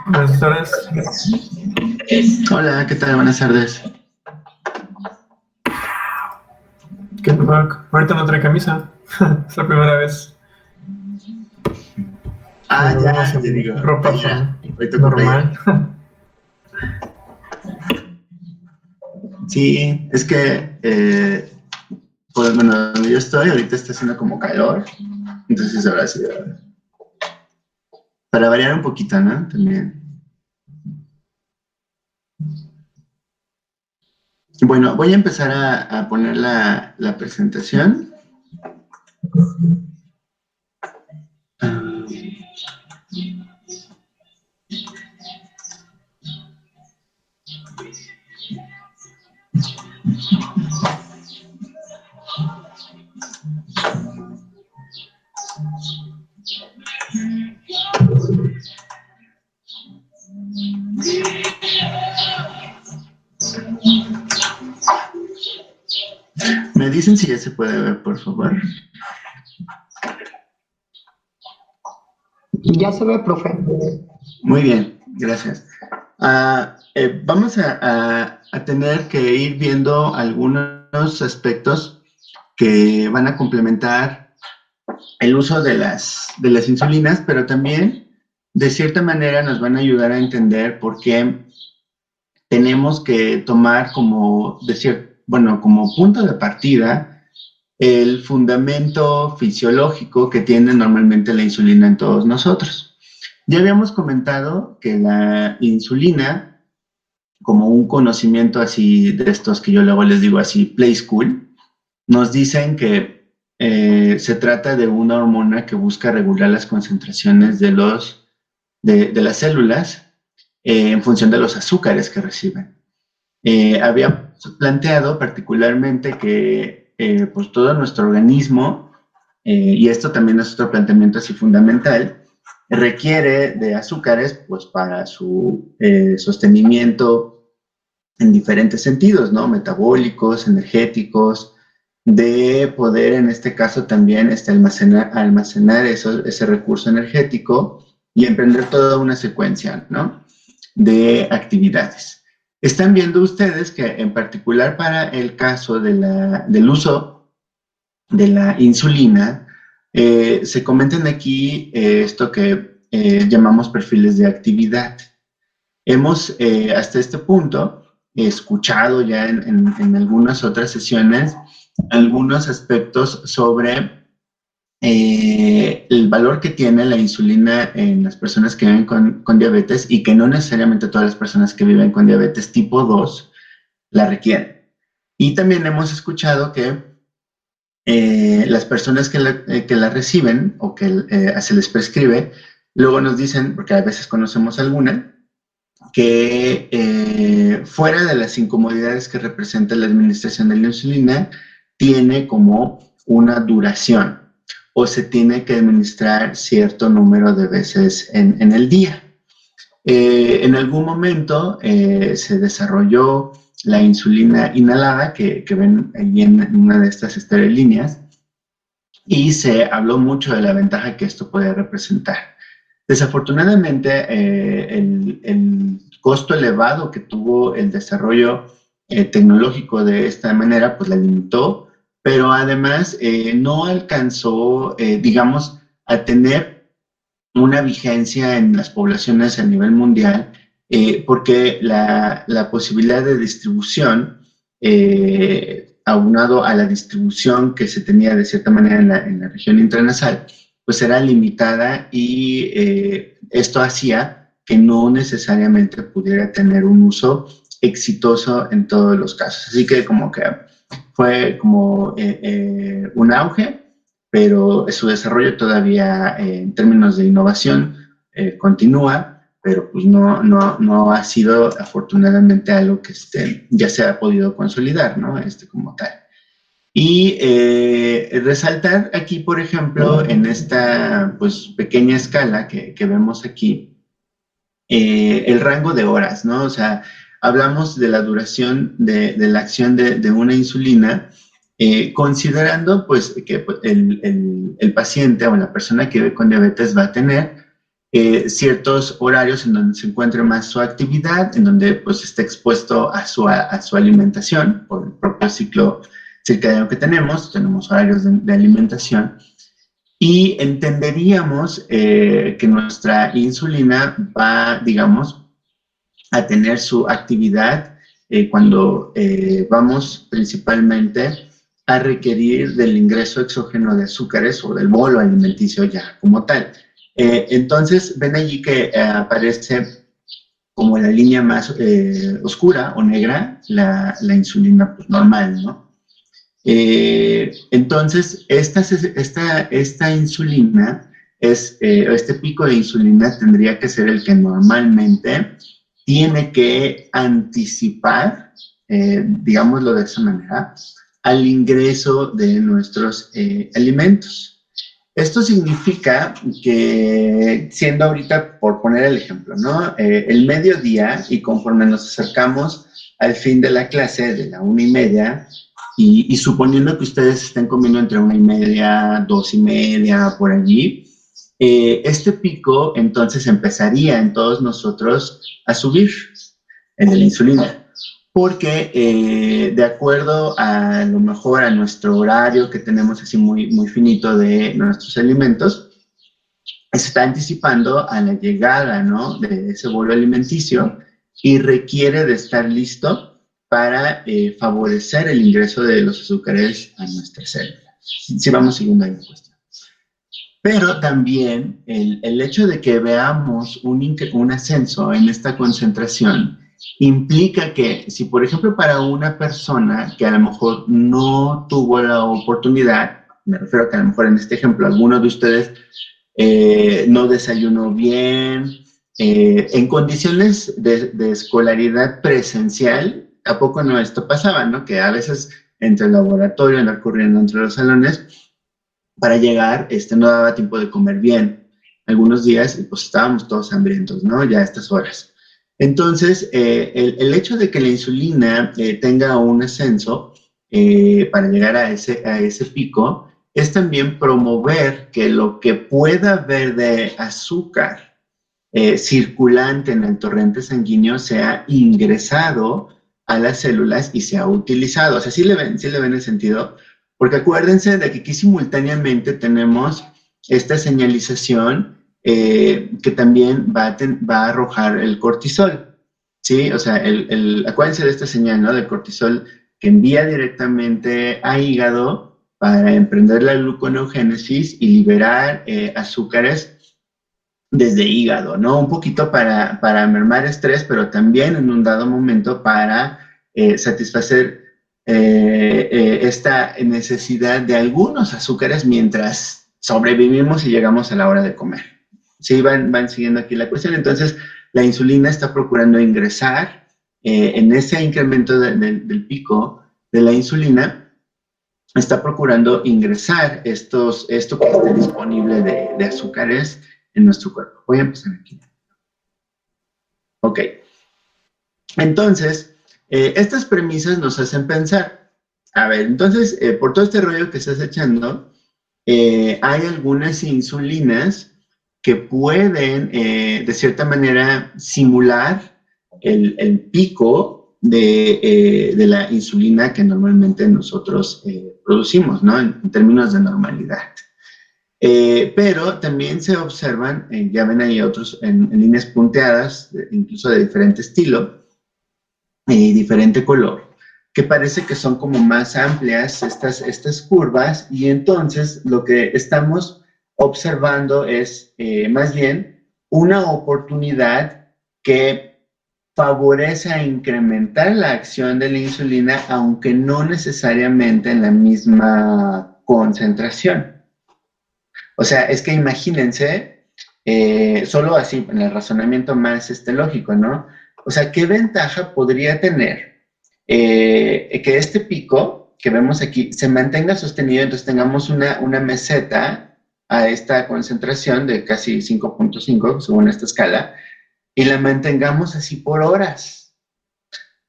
Buenas tardes. Hola, ¿qué tal? Buenas tardes. ¿Qué tal? Ahorita no trae camisa. Es la primera vez. Ah, Nos vemos ya, te en digo, ropa ya, hoy tocó normal. Sí, es que, pues bueno, donde yo estoy, ahorita está haciendo como calor, entonces ahora sí, para variar un poquito, ¿no? También. Bueno, voy a empezar a poner la presentación. ¿Me dicen si ya se puede ver, por favor? Ya se ve, profe. Muy bien, gracias. Vamos a tener que ir viendo algunos aspectos que van a complementar el uso de las insulinas, pero también de cierta manera nos van a ayudar a entender por qué tenemos que tomar como punto de partida el fundamento fisiológico que tiene normalmente la insulina en todos nosotros. Ya habíamos comentado que la insulina, como un conocimiento así de estos que yo luego les digo así, play school, nos dicen que se trata de una hormona que busca regular las concentraciones de las células en función de los azúcares que reciben. Habíamos planteado particularmente que pues todo nuestro organismo, y esto también es otro planteamiento así fundamental, requiere de azúcares pues para su sostenimiento en diferentes sentidos, ¿no? Metabólicos, energéticos, de poder en este caso también almacenar ese recurso energético y emprender toda una secuencia, ¿no? De actividades. Están viendo ustedes que en particular para el caso del uso de la insulina, se comentan aquí esto que llamamos perfiles de actividad. Hemos hasta este punto escuchado ya en algunas otras sesiones algunos aspectos sobre el valor que tiene la insulina en las personas que viven con diabetes y que no necesariamente todas las personas que viven con diabetes tipo 2 la requieren. Y también hemos escuchado que las personas que la reciben o que se les prescribe, luego nos dicen, porque a veces conocemos alguna, que fuera de las incomodidades que representa la administración de la insulina, tiene como una duración o se tiene que administrar cierto número de veces en el día. En algún momento se desarrolló la insulina inhalada, que ven ahí en una de estas líneas, y se habló mucho de la ventaja que esto puede representar. Desafortunadamente, el costo elevado que tuvo el desarrollo tecnológico de esta manera, pues la limitó, pero además no alcanzó, digamos, a tener una vigencia en las poblaciones a nivel mundial, porque la posibilidad de distribución, aunado a la distribución que se tenía de cierta manera en la región intranasal, pues era limitada y esto hacía que no necesariamente pudiera tener un uso exitoso en todos los casos. Así que como que fue como un auge, pero su desarrollo todavía en términos de innovación continúa, pero pues no ha sido afortunadamente algo que ya se ha podido consolidar, ¿no? Como tal. Y resaltar aquí, por ejemplo, en esta pues, pequeña escala que vemos aquí, el rango de horas, ¿no? O sea, hablamos de la duración de la acción de una insulina, considerando pues que pues, el paciente o la persona que vive con diabetes va a tener ciertos horarios en donde se encuentre más su actividad, en donde pues esté expuesto a su alimentación por el propio ciclo circadiano que tenemos horarios de alimentación, y entenderíamos que nuestra insulina va, digamos, a tener su actividad cuando vamos principalmente a requerir del ingreso exógeno de azúcares o del bolo alimenticio ya como tal. Entonces, ven allí que aparece como la línea más oscura o negra, la insulina pues, normal, ¿no? Entonces, esta insulina, este pico de insulina tendría que ser el que normalmente tiene que anticipar, digámoslo de esa manera, al ingreso de nuestros alimentos. Esto significa que, siendo ahorita, por poner el ejemplo, ¿no? El mediodía, y conforme nos acercamos al fin de la clase, de la 1:30, y suponiendo que ustedes estén comiendo entre 1:30, 2:30, por allí, este pico entonces empezaría en todos nosotros a subir en la insulina, porque de acuerdo a lo mejor a nuestro horario que tenemos así muy, muy finito de nuestros alimentos, se está anticipando a la llegada, ¿no? De ese bolo alimenticio y requiere de estar listo para favorecer el ingreso de los azúcares a nuestras células. Si vamos siguiendo ahí la cuestión. Pero también el hecho de que veamos un ascenso en esta concentración implica que si, por ejemplo, para una persona que a lo mejor no tuvo la oportunidad, me refiero a que a lo mejor en este ejemplo alguno de ustedes no desayunó bien, en condiciones de escolaridad presencial, ¿a poco no esto pasaba, no? Que a veces entre el laboratorio, andar corriendo entre los salones, para llegar, no daba tiempo de comer bien. Algunos días, pues estábamos todos hambrientos, ¿no? Ya a estas horas. Entonces, el hecho de que la insulina tenga un ascenso para llegar a ese pico es también promover que lo que pueda haber de azúcar circulante en el torrente sanguíneo sea ingresado a las células y sea utilizado. O sea, sí le ven el sentido, porque acuérdense de que aquí simultáneamente tenemos esta señalización que también va a arrojar el cortisol, ¿sí? O sea, acuérdense de esta señal, ¿no? Del cortisol que envía directamente a hígado para emprender la gluconeogénesis y liberar azúcares desde hígado, ¿no? Un poquito para mermar estrés, pero también en un dado momento para satisfacer esta necesidad de algunos azúcares mientras sobrevivimos y llegamos a la hora de comer. Sí, van siguiendo aquí la cuestión. Entonces, la insulina está procurando ingresar en ese incremento del pico de la insulina, está procurando ingresar esto que esté disponible de azúcares en nuestro cuerpo. Voy a empezar aquí. Ok. Entonces, estas premisas nos hacen pensar, a ver, entonces, por todo este rollo que estás echando, hay algunas insulinas que pueden, de cierta manera, simular el pico de la insulina que normalmente nosotros producimos, ¿no? En términos de normalidad. Pero también se observan, ya ven ahí otros en líneas punteadas, incluso de diferente estilo y diferente color, que parece que son como más amplias estas curvas, y entonces lo que estamos observando es más bien una oportunidad que favorece a incrementar la acción de la insulina, aunque no necesariamente en la misma concentración. O sea, es que imagínense, solo así, en el razonamiento más lógico, ¿no? O sea, ¿qué ventaja podría tener que este pico que vemos aquí se mantenga sostenido, entonces tengamos una meseta a esta concentración de casi 5.5 según esta escala, y la mantengamos así por horas.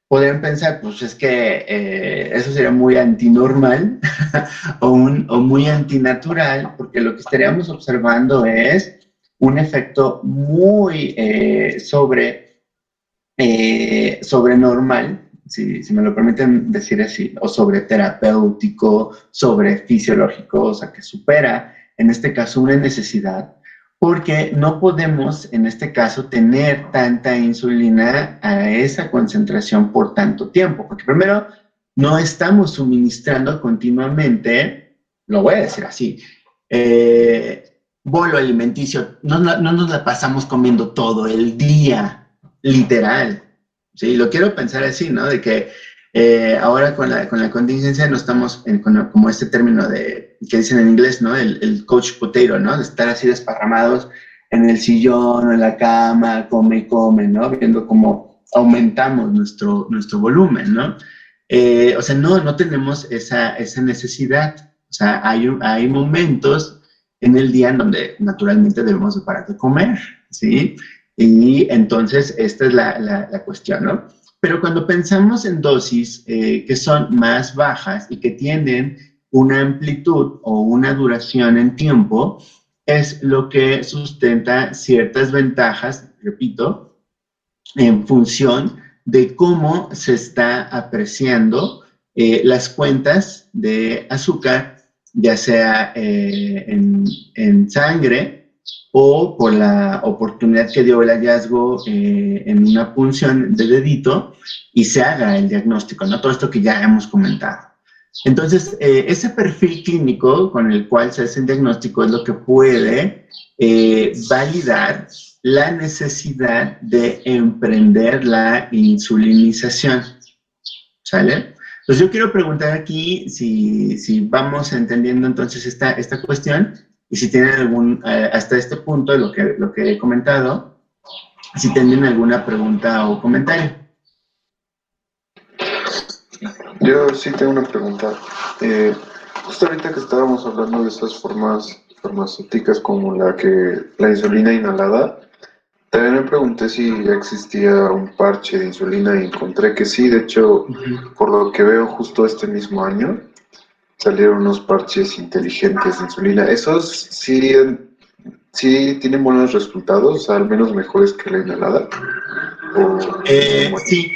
Podrían pensar, pues es que eso sería muy antinormal o muy antinatural, porque lo que estaríamos observando es un efecto muy sobrenormal, si me lo permiten decir así, o sobre terapéutico, sobre fisiológico, o sea, que supera, en este caso, una necesidad, porque no podemos, en este caso, tener tanta insulina a esa concentración por tanto tiempo, porque primero, no estamos suministrando continuamente, lo voy a decir así, bolo alimenticio, no nos la pasamos comiendo todo el día, literal. Sí, lo quiero pensar así, ¿no? De que ahora con la contingencia no estamos como este término que dicen en inglés, ¿no? El coach potato, ¿no? De estar así desparramados en el sillón o en la cama, come y come, ¿no? Viendo cómo aumentamos nuestro volumen, ¿no? O sea, no tenemos esa necesidad. O sea, hay momentos en el día en donde naturalmente debemos de parar de comer, ¿sí? Y entonces esta es la cuestión, ¿no? Pero cuando pensamos en dosis que son más bajas y que tienen una amplitud o una duración en tiempo, es lo que sustenta ciertas ventajas, repito, en función de cómo se está apreciando las cuentas de azúcar, ya sea en sangre o por la oportunidad que dio el hallazgo en una punción de dedito y se haga el diagnóstico, ¿no? Todo esto que ya hemos comentado. Entonces, ese perfil clínico con el cual se hace el diagnóstico es lo que puede validar la necesidad de emprender la insulinización, ¿sale? Pues yo quiero preguntar aquí si vamos entendiendo entonces esta cuestión y si tienen hasta este punto, lo que he comentado, si tienen alguna pregunta o comentario. Yo sí tengo una pregunta. Justo ahorita que estábamos hablando de esas formas farmacéuticas como la insulina inhalada, también me pregunté si ya existía un parche de insulina y encontré que sí. De hecho, por lo que veo, justo este mismo año salieron unos parches inteligentes de insulina. ¿Esos sí tienen buenos resultados, o sea, al menos mejores que la inhalada? Sí,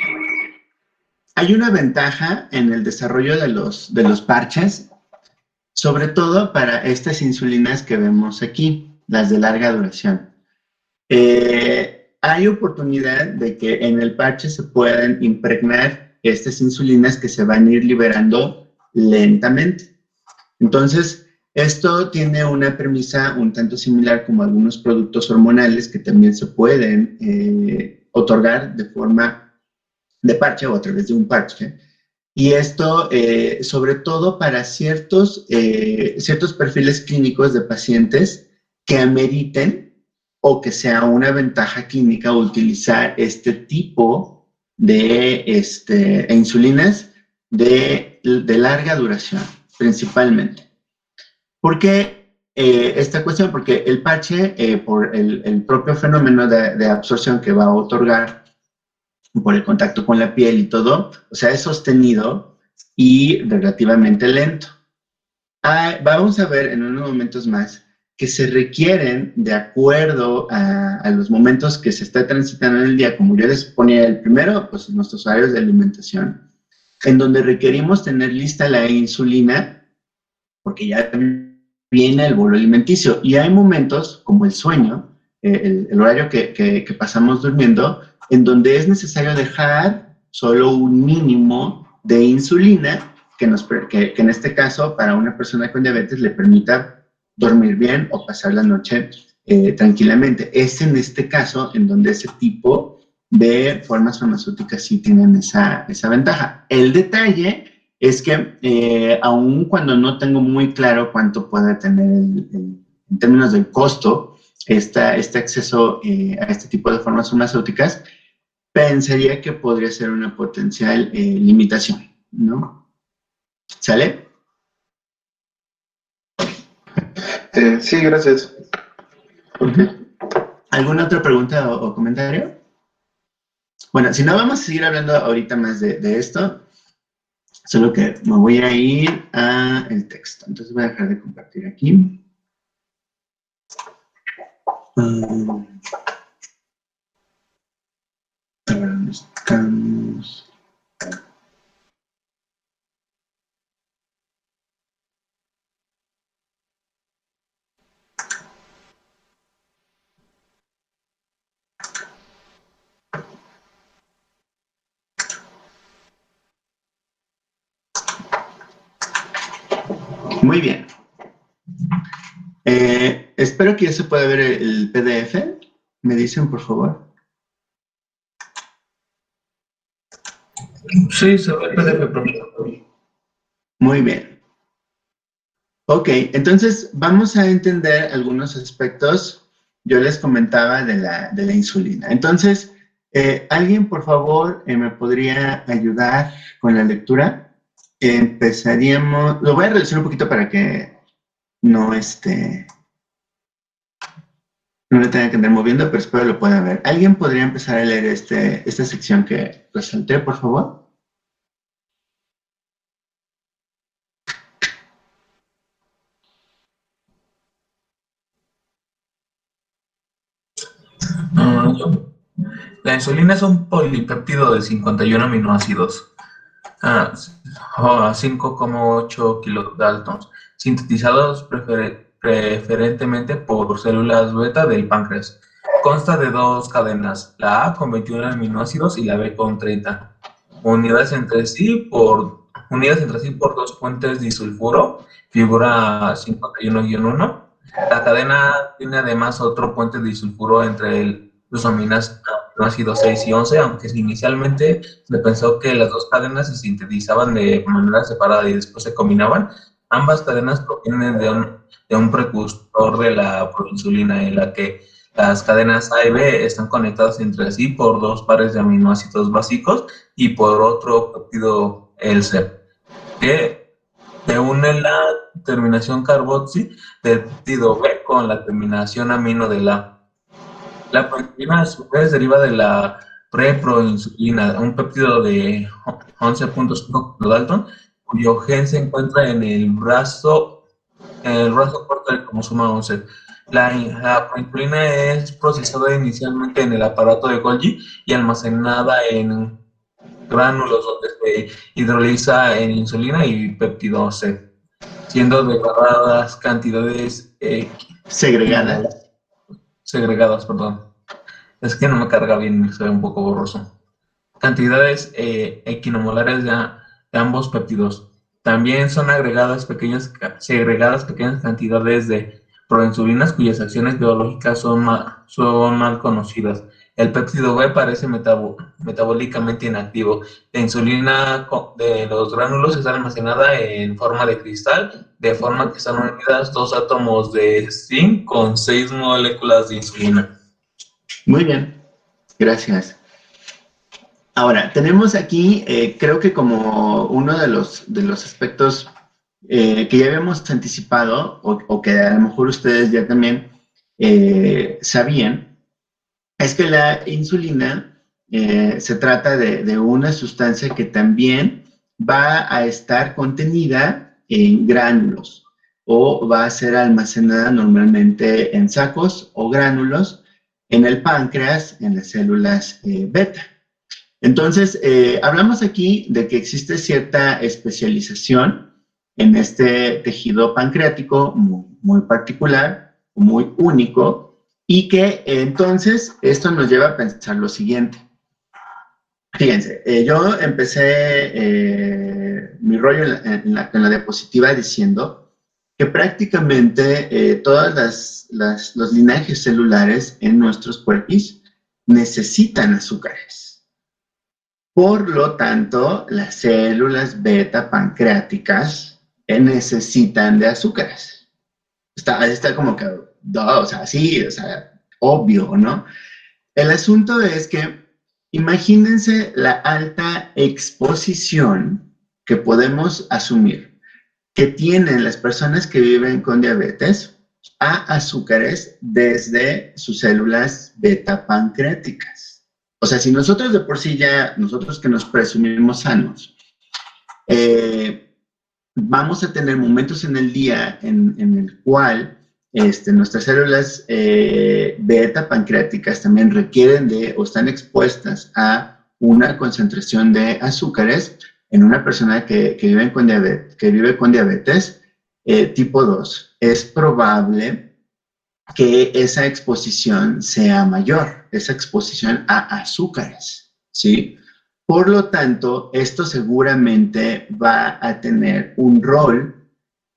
hay una ventaja en el desarrollo de los parches, sobre todo para estas insulinas que vemos aquí, las de larga duración. Hay oportunidad de que en el parche se puedan impregnar estas insulinas que se van a ir liberando lentamente. Entonces, esto tiene una premisa un tanto similar como algunos productos hormonales que también se pueden otorgar de forma de parche o a través de un parche. Y esto, sobre todo para ciertos perfiles clínicos de pacientes que ameriten o que sea una ventaja clínica utilizar este tipo de insulinas de larga duración, principalmente. ¿Por qué esta cuestión? Porque el parche, por el propio fenómeno de absorción que va a otorgar por el contacto con la piel y todo, o sea, es sostenido y relativamente lento. Vamos a ver en unos momentos más que se requieren de acuerdo a los momentos que se está transitando en el día, como yo les ponía el primero, pues nuestros horarios de alimentación, en donde requerimos tener lista la insulina, porque ya viene el bolo alimenticio. Y hay momentos, como el sueño, el horario que pasamos durmiendo, en donde es necesario dejar solo un mínimo de insulina que en este caso, para una persona con diabetes, le permita dormir bien o pasar la noche tranquilamente. Es en este caso en donde ese tipo de formas farmacéuticas sí tienen esa ventaja. El detalle es que aun cuando no tengo muy claro cuánto puede tener en términos del costo este acceso a este tipo de formas farmacéuticas, pensaría que podría ser una potencial limitación, ¿no? ¿Sale? Sí, gracias. Ok. ¿Alguna otra pregunta o comentario? Bueno, si no, vamos a seguir hablando ahorita más de esto, solo que me voy a ir a el texto. Entonces voy a dejar de compartir aquí. A ver, ¿dónde estamos? Muy bien. Espero que ya se pueda ver el PDF. ¿Me dicen, por favor? Sí, se ve el PDF propio. Muy bien. Ok, entonces vamos a entender algunos aspectos. Yo les comentaba de la insulina. Entonces, ¿alguien, por favor, me podría ayudar con la lectura? Empezaríamos, lo voy a reducir un poquito para que no, no le tenga que andar moviendo, pero espero lo puedan ver. ¿Alguien podría empezar a leer esta sección que resalté, por favor? Ah, la insulina es un polipéptido de 51 aminoácidos, ah, 5,8 kilodaltons, sintetizados preferentemente por células beta del páncreas. Consta de dos cadenas, la A con 21 aminoácidos y la B con 30, unidas entre sí por dos puentes disulfuro, figura 51-1. La cadena tiene además otro puente disulfuro entre los aminoácidos 6 y 11, aunque inicialmente se pensó que las dos cadenas se sintetizaban de manera separada y después se combinaban. Ambas cadenas provienen de un precursor de la proinsulina, en la que las cadenas A y B están conectadas entre sí por dos pares de aminoácidos básicos y por otro péptido, el C, que une la terminación carboxi del péptido B con la terminación amino de la. La proinsulina a su vez deriva de la preproinsulina, un péptido de 11,5 kilodalton, cuyo gen se encuentra en el brazo corto del cromosoma 11. La proinsulina es procesada inicialmente en el aparato de Golgi y almacenada en gránulos donde se hidroliza en insulina y péptido C, siendo degradadas cantidades Segregada. segregadas, perdón. Es que no me carga bien, se ve un poco borroso. Cantidades equinomolares de ambos péptidos. También son segregadas pequeñas cantidades de proinsulinas cuyas acciones biológicas son mal conocidas. El péptido B parece metabólicamente inactivo. La insulina de los gránulos está almacenada en forma de cristal, de forma que están unidas dos átomos de zinc con 6 moléculas de insulina. Muy bien, gracias. Ahora, tenemos aquí, creo que como uno de los aspectos que ya habíamos anticipado o que a lo mejor ustedes ya también sabían, es que la insulina se trata de una sustancia que también va a estar contenida en gránulos o va a ser almacenada normalmente en sacos o gránulos en el páncreas, en las células beta. Entonces, hablamos aquí de que existe cierta especialización en este tejido pancreático muy particular, muy único, y que entonces esto nos lleva a pensar lo siguiente. Fíjense, yo empecé mi rollo en la diapositiva diciendo que prácticamente todos los linajes celulares en nuestros cuerpos necesitan azúcares. Por lo tanto, las células beta pancreáticas necesitan de azúcares. Está como que, o sea, sí, o sea, obvio, ¿no? El asunto es que imagínense la alta exposición que podemos asumir que tienen las personas que viven con diabetes a azúcares desde sus células beta pancreáticas. O sea, si nosotros de por sí ya, nosotros que nos presumimos sanos, vamos a tener momentos en el día en el cual nuestras células beta pancreáticas también requieren de o están expuestas a una concentración de azúcares en una persona que vive con diabetes tipo 2. Es probable que esa exposición sea mayor, esa exposición a azúcares, ¿sí? Por lo tanto, esto seguramente va a tener un rol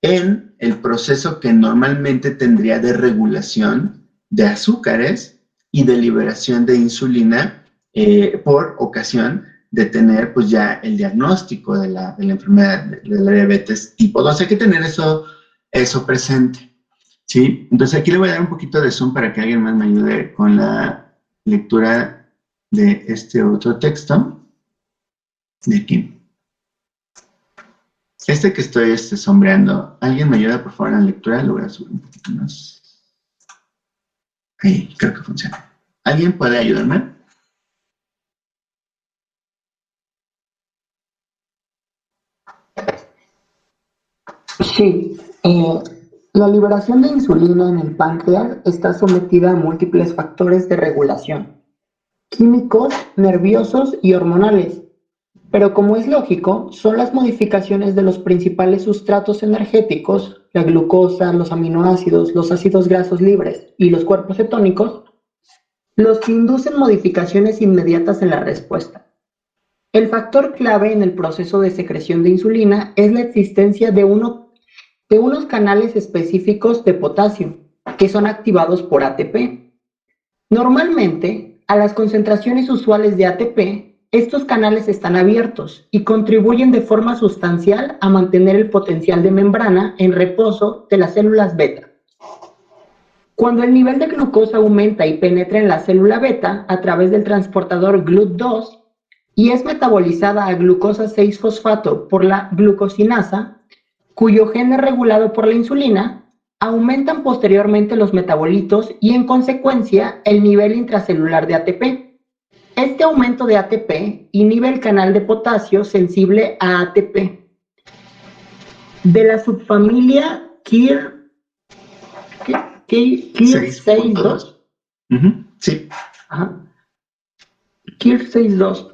en el proceso que normalmente tendría de regulación de azúcares y de liberación de insulina por ocasión de tener pues ya el diagnóstico de la enfermedad de la diabetes tipo 2. Hay que tener eso presente, ¿sí? Entonces aquí le voy a dar un poquito de zoom para que alguien más me ayude con la lectura de este otro texto. De aquí. Este que estoy sombreando, ¿alguien me ayuda por favor en la lectura? Lo voy a subir un poquito más. Ahí, creo que funciona. ¿Alguien puede ayudarme? Sí, la liberación de insulina en el páncreas está sometida a múltiples factores de regulación, químicos, nerviosos y hormonales. Pero como es lógico, son las modificaciones de los principales sustratos energéticos, la glucosa, los aminoácidos, los ácidos grasos libres y los cuerpos cetónicos, los que inducen modificaciones inmediatas en la respuesta. El factor clave en el proceso de secreción de insulina es la existencia de unos canales específicos de potasio, que son activados por ATP. Normalmente, a las concentraciones usuales de ATP, estos canales están abiertos y contribuyen de forma sustancial a mantener el potencial de membrana en reposo de las células beta. Cuando el nivel de glucosa aumenta y penetra en la célula beta a través del transportador GLUT2 y es metabolizada a glucosa 6-fosfato por la glucosinasa, cuyo gen es regulado por la insulina, aumentan posteriormente los metabolitos y en consecuencia el nivel intracelular de ATP. Este aumento de ATP inhibe el canal de potasio sensible a ATP de la subfamilia KIR62. Sí. KIR62.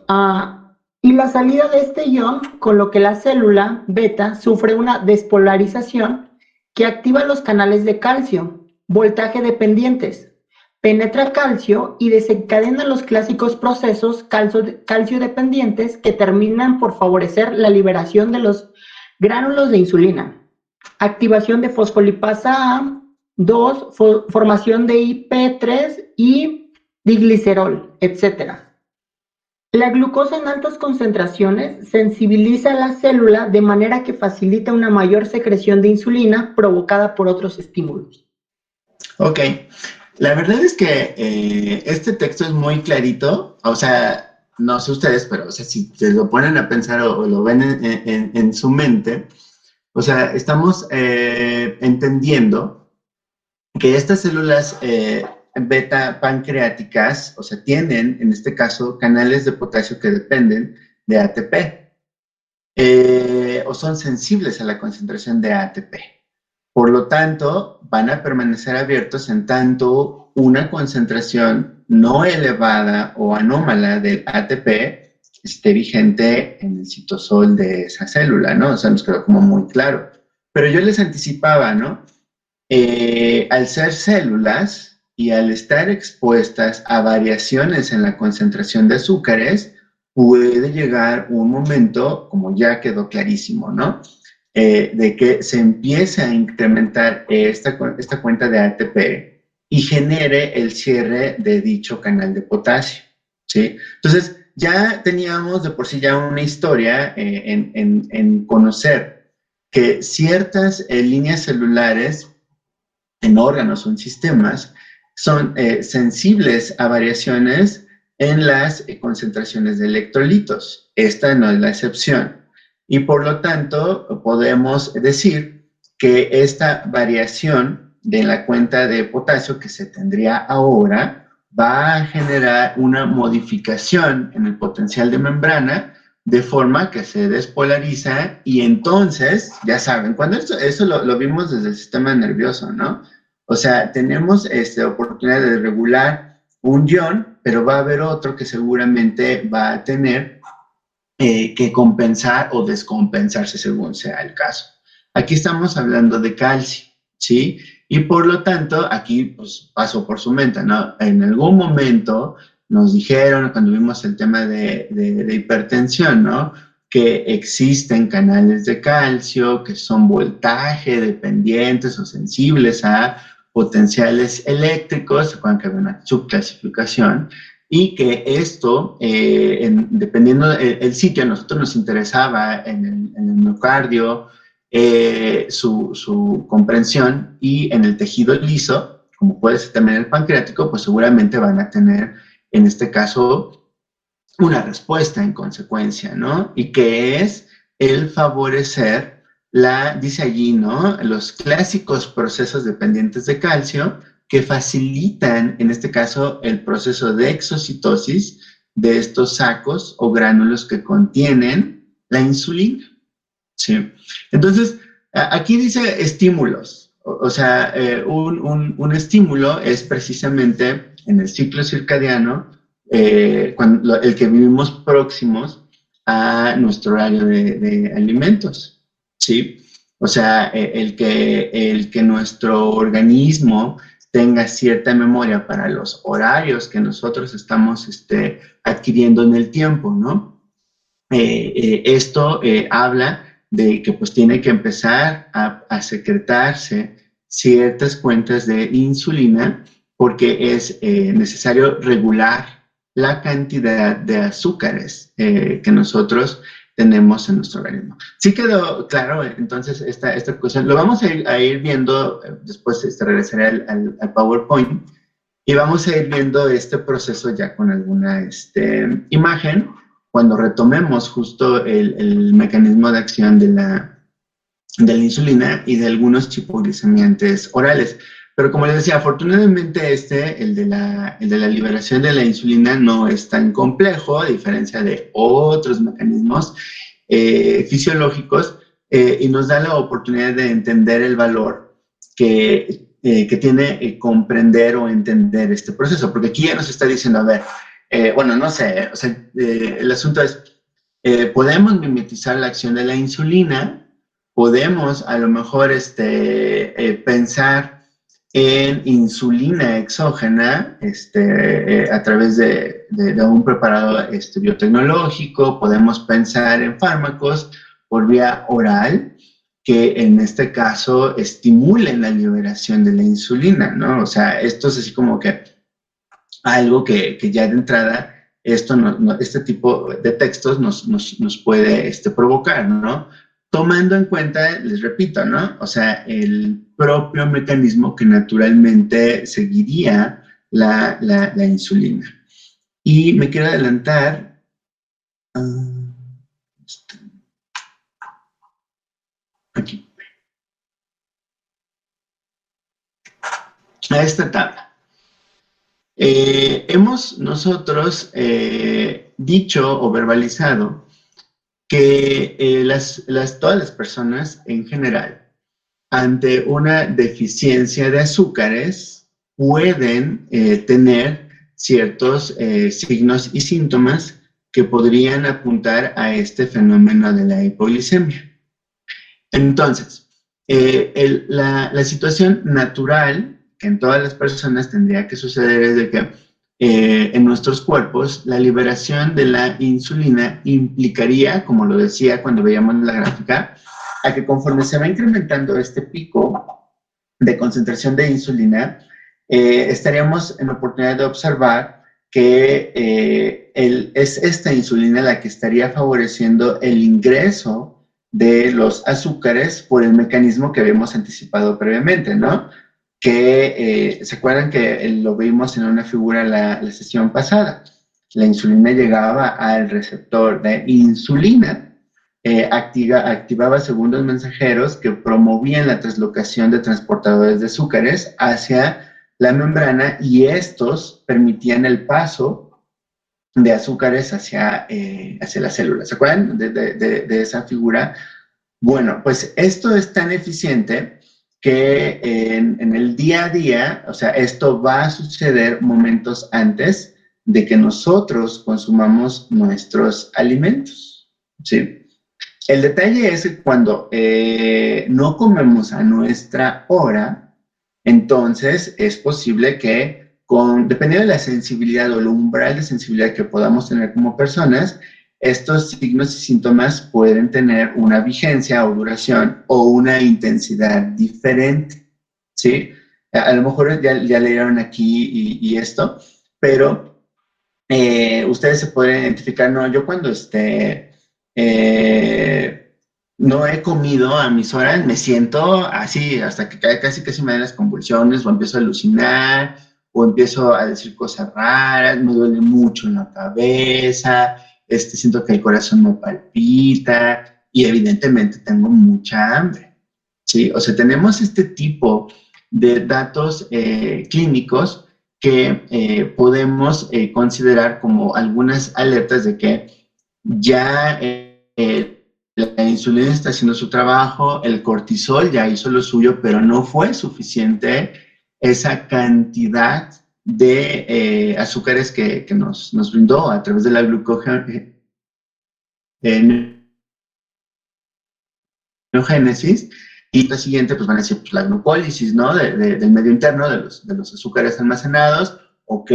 Y la salida de este ion, con lo que la célula beta sufre una despolarización que activa los canales de calcio, voltaje dependientes, penetra calcio y desencadena los clásicos procesos calcio dependientes que terminan por favorecer la liberación de los gránulos de insulina, activación de fosfolipasa A, 2, formación de IP3 y diglicerol, etc. La glucosa en altas concentraciones sensibiliza a la célula de manera que facilita una mayor secreción de insulina provocada por otros estímulos. Ok. La verdad es que este texto es muy clarito. O sea, no sé ustedes, pero o sea, si se lo ponen a pensar o lo ven en su mente, o sea, estamos entendiendo que estas células beta pancreáticas, o sea, tienen, en este caso, canales de potasio que dependen de ATP, o son sensibles a la concentración de ATP. Por lo tanto, van a permanecer abiertos en tanto una concentración no elevada o anómala del ATP esté vigente en el citosol de esa célula, ¿no? O sea, nos quedó como muy claro. Pero yo les anticipaba, ¿no? Al ser células y al estar expuestas a variaciones en la concentración de azúcares, puede llegar un momento, como ya quedó clarísimo, ¿no? De que se empiece a incrementar esta cuenta de ATP y genere el cierre de dicho canal de potasio, ¿sí? Entonces, ya teníamos de por sí ya una historia en conocer que ciertas líneas celulares en órganos o en sistemas son sensibles a variaciones en las concentraciones de electrolitos. Esta no es la excepción. y por lo tanto podemos decir que esta variación de la cuenta de potasio que se tendría ahora va a generar una modificación en el potencial de membrana de forma que se despolariza y entonces, ya saben, cuando eso lo vimos desde el sistema nervioso, ¿no? O sea, tenemos oportunidad de regular un ion, pero va a haber otro que seguramente va a tener que compensar o descompensarse según sea el caso. Aquí estamos hablando de calcio, ¿sí? Y por lo tanto, aquí pues pasó por su mente, ¿no? En algún momento nos dijeron, cuando vimos el tema de hipertensión, ¿no? Que existen canales de calcio que son voltaje dependientes o sensibles a potenciales eléctricos, se acuerdan que había una subclasificación, y que esto, dependiendo del sitio, a nosotros nos interesaba en el miocardio su comprensión, y en el tejido liso, como puede ser también el pancreático, pues seguramente van a tener, en este caso, una respuesta en consecuencia, ¿no? Y que es el favorecer dice allí, ¿no? Los clásicos procesos dependientes de calcio que facilitan, en este caso, el proceso de exocitosis de estos sacos o gránulos que contienen la insulina, ¿sí? Entonces, aquí dice estímulos, o sea, un estímulo es precisamente en el ciclo circadiano, el que vivimos próximos a nuestro horario de alimentos, ¿sí? O sea, el que nuestro organismo tenga cierta memoria para los horarios que nosotros estamos adquiriendo en el tiempo, ¿no? Esto habla de que pues tiene que empezar a secretarse ciertas cuentas de insulina porque es necesario regular la cantidad de azúcares que nosotros tenemos en nuestro organismo. Sí quedó claro, entonces, esta cuestión. Lo vamos a ir viendo, después regresaré al PowerPoint, y vamos a ir viendo este proceso ya con alguna imagen, cuando retomemos justo el mecanismo de acción de la insulina y de algunos hipoglicemiantes orales. Pero como les decía, afortunadamente el de la liberación de la insulina no es tan complejo, a diferencia de otros mecanismos fisiológicos, y nos da la oportunidad de entender el valor que tiene comprender o entender este proceso, porque aquí ya nos está diciendo, a ver, bueno, no sé, o sea, el asunto es, podemos mimetizar la acción de la insulina, podemos a lo mejor pensar en insulina exógena a través de un preparado biotecnológico, podemos pensar en fármacos por vía oral, que en este caso estimulen la liberación de la insulina, ¿no? O sea, esto es así como que algo que ya de entrada, este tipo de textos nos puede provocar, ¿no? Tomando en cuenta, les repito, ¿no? O sea, el propio mecanismo que naturalmente seguiría la insulina. Y me quiero adelantar. Aquí. A esta tabla. Hemos nosotros dicho o verbalizado que todas las personas en general, ante una deficiencia de azúcares, pueden tener ciertos signos y síntomas que podrían apuntar a este fenómeno de la hipoglicemia. Entonces, la situación natural que en todas las personas tendría que suceder es de que en nuestros cuerpos la liberación de la insulina implicaría, como lo decía cuando veíamos la gráfica, a que conforme se va incrementando este pico de concentración de insulina, estaríamos en oportunidad de observar que es esta insulina la que estaría favoreciendo el ingreso de los azúcares por el mecanismo que habíamos anticipado previamente, ¿no? Que se acuerdan que lo vimos en una figura la sesión pasada. La insulina llegaba al receptor de insulina, activaba segundos mensajeros que promovían la translocación de transportadores de azúcares hacia la membrana, y estos permitían el paso de azúcares hacia las células. ¿Se acuerdan de esa figura? Bueno, pues esto es tan eficiente que en el día a día, o sea, esto va a suceder momentos antes de que nosotros consumamos nuestros alimentos, ¿sí? El detalle es que cuando no comemos a nuestra hora, entonces es posible que, dependiendo de la sensibilidad o el umbral de sensibilidad que podamos tener como personas, estos signos y síntomas pueden tener una vigencia o duración o una intensidad diferente, ¿sí? A lo mejor ya leyeron aquí y esto, pero ustedes se pueden identificar, no, yo cuando no he comido a mis horas, me siento así, hasta que casi me dan las convulsiones, o empiezo a alucinar, o empiezo a decir cosas raras, me duele mucho en la cabeza, siento que el corazón me palpita, y evidentemente tengo mucha hambre, ¿sí? O sea, tenemos este tipo de datos clínicos que podemos considerar como algunas alertas de que ya la insulina está haciendo su trabajo, el cortisol ya hizo lo suyo, pero no fue suficiente esa cantidad de azúcares que nos brindó a través de la glucogénesis. Y la siguiente, pues van a decir, pues, la glucólisis, ¿no? Del medio interno, de los azúcares almacenados, ok,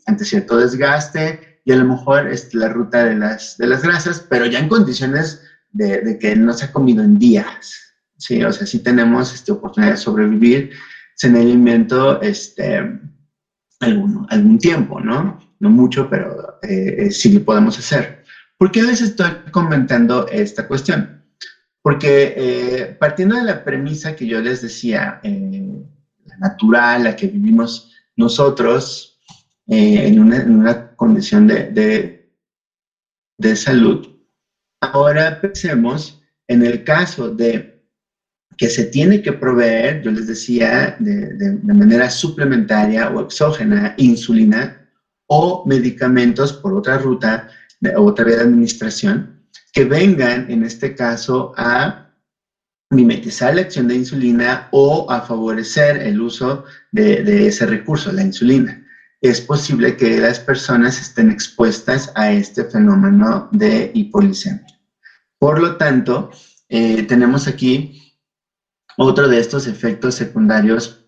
ante cierto desgaste, y a lo mejor la ruta de las grasas, pero ya en condiciones de que no se ha comido en días, ¿sí? O sea, sí tenemos oportunidad de sobrevivir sin alimento algún tiempo, ¿no? No mucho, pero sí lo podemos hacer. ¿Por qué les estoy comentando esta cuestión? Porque partiendo de la premisa que yo les decía, la natural, la que vivimos nosotros en una condición de salud, ahora pensemos en el caso de que se tiene que proveer, yo les decía, de manera suplementaria o exógena, insulina o medicamentos por otra ruta, otra vía de administración, que vengan, en este caso, a mimetizar la acción de insulina o a favorecer el uso de ese recurso, la insulina. Es posible que las personas estén expuestas a este fenómeno de hipoglicemia. Por lo tanto, tenemos aquí otro de estos efectos secundarios,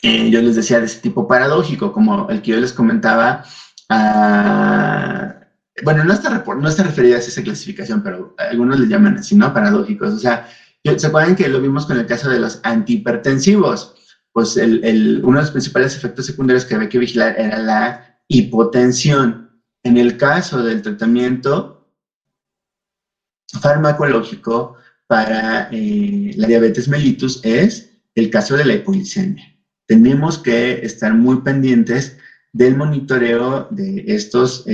yo les decía, de ese tipo paradójico, como el que yo les comentaba. Bueno, no está referida a esa clasificación, pero algunos le llaman así, ¿no? Paradójicos. O sea, ¿se acuerdan que lo vimos con el caso de los antihipertensivos? Pues uno de los principales efectos secundarios que había que vigilar era la hipotensión. En el caso del tratamiento farmacológico para la diabetes mellitus es el caso de la hipoglicemia. Tenemos que estar muy pendientes del monitoreo de estos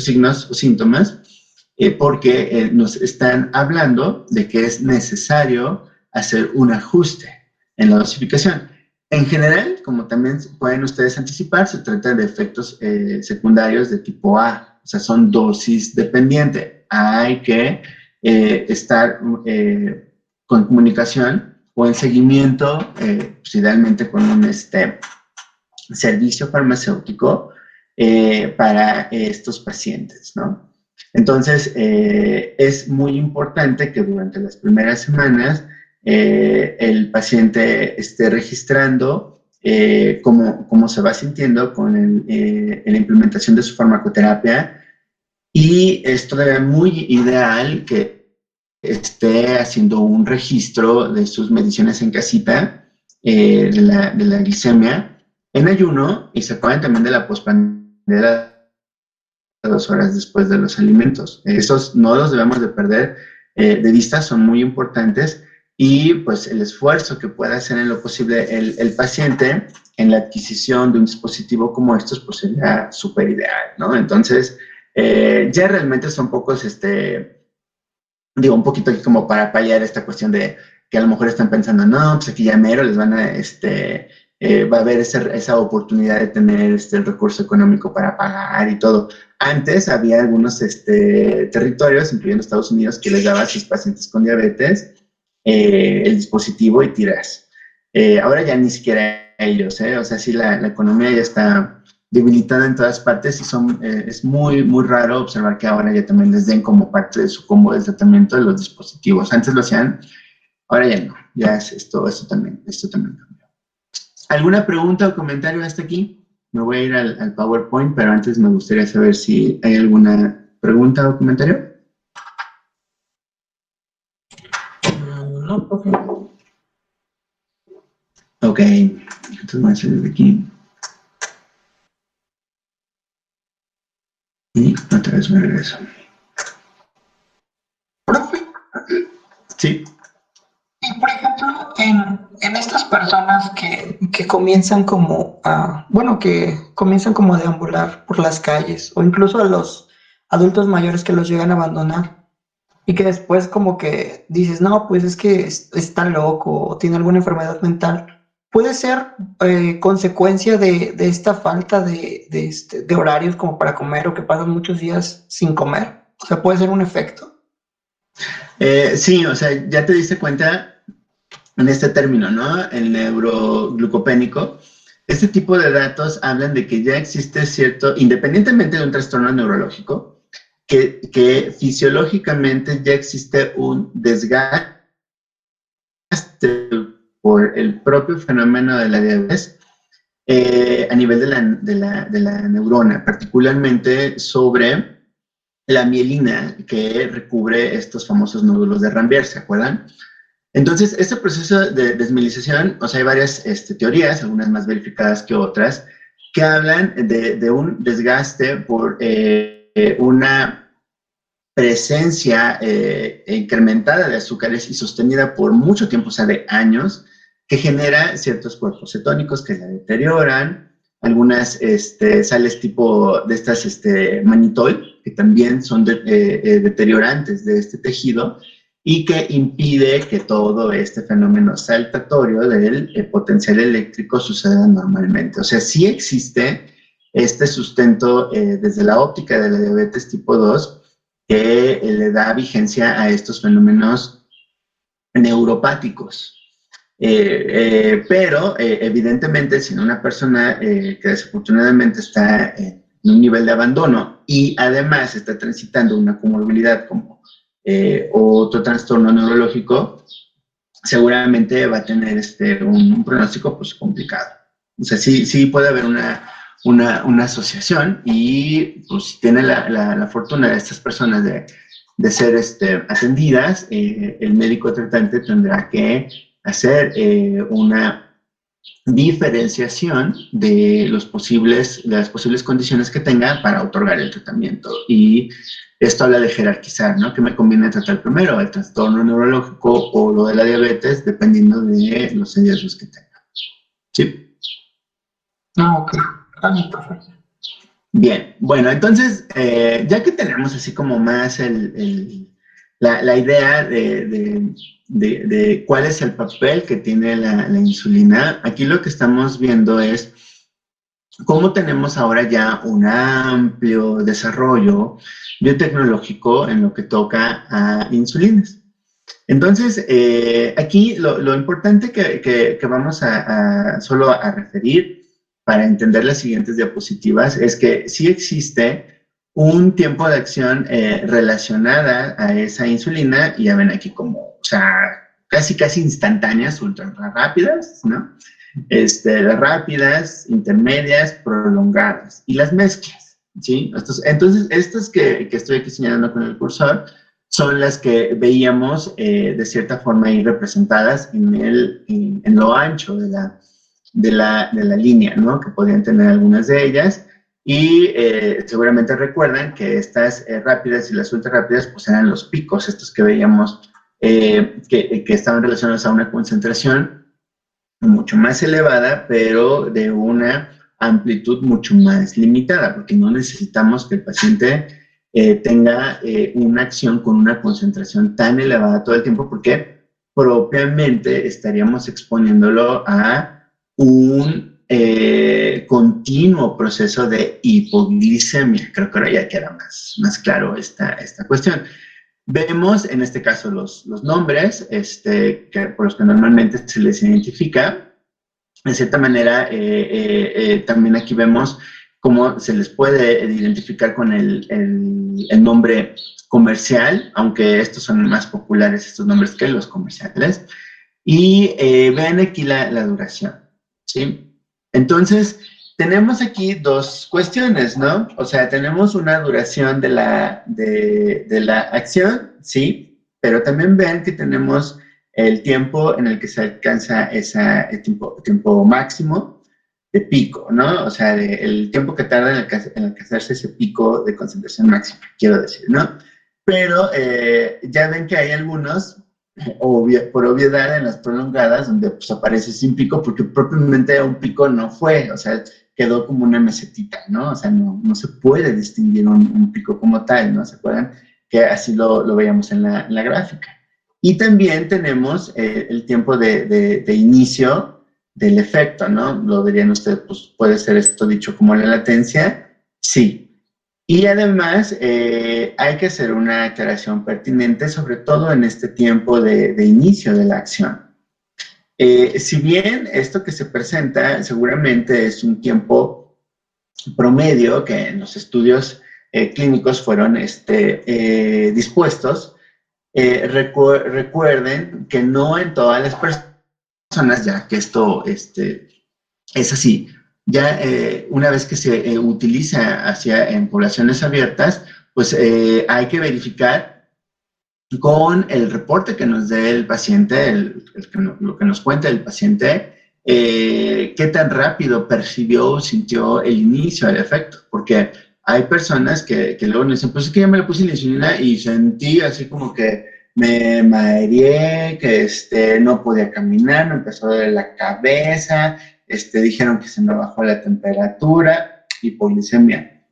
signos o síntomas, porque nos están hablando de que es necesario hacer un ajuste en la dosificación. En general, como también pueden ustedes anticipar, se trata de efectos secundarios de tipo A, o sea, son dosis dependientes. Hay que estar con comunicación o en seguimiento, pues idealmente con un servicio farmacéutico para estos pacientes, ¿no? Entonces, es muy importante que durante las primeras semanas el paciente esté registrando cómo se va sintiendo con la implementación de su farmacoterapia, y esto es muy ideal que esté haciendo un registro de sus mediciones en casita, de la glicemia, en ayuno, y se acuerdan también de la pospandera 2 horas después de los alimentos. Esos no los debemos de perder de vista, son muy importantes, y pues el esfuerzo que pueda hacer en lo posible el paciente en la adquisición de un dispositivo como estos, pues sería súper ideal, ¿no? Entonces, ya realmente son pocos digo, un poquito aquí como para paliar esta cuestión de que a lo mejor están pensando, no, pues aquí ya mero les van a, va a haber esa oportunidad de tener el recurso económico para pagar y todo. Antes había algunos territorios, incluyendo Estados Unidos, que les daba a sus pacientes con diabetes el dispositivo y tiras. Ahora ya ni siquiera ellos, o sea, sí, la economía ya está debilitada en todas partes y es muy, muy raro observar que ahora ya también les den como parte de su combo de tratamiento de los dispositivos. Antes lo hacían, ahora ya no, ya es esto también cambió. ¿Alguna pregunta o comentario hasta aquí? Me voy a ir al PowerPoint, pero antes me gustaría saber si hay alguna pregunta o comentario. No, profe. Ok, entonces voy a salir de aquí. Y otra vez me regreso. Profe, Sí. y por ejemplo, en estas personas que comienzan como a, bueno, que comienzan como a deambular por las calles, o incluso a los adultos mayores que los llegan a abandonar, y que después como que dices, no, pues es que está loco o tiene alguna enfermedad mental, puede ser consecuencia de esta falta de horarios como para comer o que pasan muchos días sin comer. O sea, puede ser un efecto. Sí, o sea, ya te diste cuenta en este término, ¿no? El neuroglucopénico. Este tipo de datos hablan de que ya existe cierto, independientemente de un trastorno neurológico, que fisiológicamente ya existe un desgaste por el propio fenómeno de la diabetes a nivel de la neurona, particularmente sobre la mielina que recubre estos famosos nódulos de Ramberg, ¿se acuerdan? Entonces, este proceso de desmielización, o sea, hay varias teorías, algunas más verificadas que otras, que hablan de un desgaste por una presencia incrementada de azúcares y sostenida por mucho tiempo, o sea, de años, que genera ciertos cuerpos cetónicos que la deterioran, algunas sales tipo de estas manitol, que también son deteriorantes de este tejido y que impide que todo este fenómeno saltatorio del potencial eléctrico suceda normalmente. O sea, sí existe este sustento desde la óptica de la diabetes tipo 2 que le da vigencia a estos fenómenos neuropáticos. Pero evidentemente, si una persona que desafortunadamente está en un nivel de abandono y además está transitando una comorbilidad como otro trastorno neurológico, seguramente va a tener un pronóstico pues complicado. O sea, sí puede haber una asociación y pues si tiene la fortuna de estas personas de ser atendidas, el médico tratante tendrá que hacer una diferenciación de las posibles condiciones que tenga para otorgar el tratamiento. Y esto habla de jerarquizar, ¿no? ¿Qué me conviene tratar primero? ¿El trastorno neurológico o lo de la diabetes? Dependiendo de los hallazgos que tenga. ¿Sí? Ah, ok. Ah, perfecto. Bien, bueno, entonces, ya que tenemos así como más la idea de cuál es el papel que tiene la insulina, aquí lo que estamos viendo es cómo tenemos ahora ya un amplio desarrollo biotecnológico en lo que toca a insulinas. Entonces, aquí lo importante que vamos solo a referir para entender las siguientes diapositivas es que sí existe un tiempo de acción relacionada a esa insulina, y ya ven aquí como, o sea, casi instantáneas, ultra rápidas, ¿no? Las rápidas, intermedias, prolongadas y las mezclas, ¿sí? Entonces, estas que estoy aquí señalando con el cursor son las que veíamos de cierta forma ahí representadas en lo ancho de la línea, ¿no? Que podrían tener algunas de ellas. Y seguramente recuerdan que estas rápidas y las ultra rápidas pues eran los picos, estos que veíamos que estaban relacionados a una concentración mucho más elevada, pero de una amplitud mucho más limitada, porque no necesitamos que el paciente tenga una acción con una concentración tan elevada todo el tiempo, porque propiamente estaríamos exponiéndolo a un continuo proceso de hipoglicemia. Creo que ahora ya queda más claro esta cuestión. Vemos en este caso los nombres por los que normalmente se les identifica. De cierta manera, también aquí vemos cómo se les puede identificar con el nombre comercial, aunque estos son más populares, estos nombres, que los comerciales. Y vean aquí la duración, ¿sí? Entonces, tenemos aquí dos cuestiones, ¿no? O sea, tenemos una duración de la acción, ¿sí? Pero también vean que tenemos el tiempo en el que se alcanza el tiempo máximo de pico, ¿no? O sea, el tiempo que tarda en alcanzarse ese pico de concentración máxima, quiero decir, ¿no? Pero ya ven que hay algunos, por obviedad, en las prolongadas, donde pues aparece sin pico, porque propiamente un pico no fue, o sea, quedó como una mesetita, ¿no? O sea, no se puede distinguir un pico como tal, ¿no? ¿Se acuerdan? Que así lo veíamos en la gráfica. Y también tenemos el tiempo de inicio del efecto, ¿no? Lo dirían ustedes, pues puede ser esto dicho como la latencia, sí. Y además hay que hacer una aclaración pertinente, sobre todo en este tiempo de inicio de la acción. Si bien esto que se presenta seguramente es un tiempo promedio que en los estudios clínicos fueron dispuestos, recuerden que no en todas las personas, ya que esto es así. Ya una vez que se utiliza en poblaciones abiertas, pues hay que verificar con el reporte que nos dé el paciente, lo que nos cuenta el paciente, qué tan rápido percibió o sintió el inicio del efecto, porque hay personas que luego nos dicen, pues es que ya me le puse la insulina y sentí así como que me mareé, que no podía caminar, me empezó a doler la cabeza, dijeron que se me bajó la temperatura, hipoglicemia.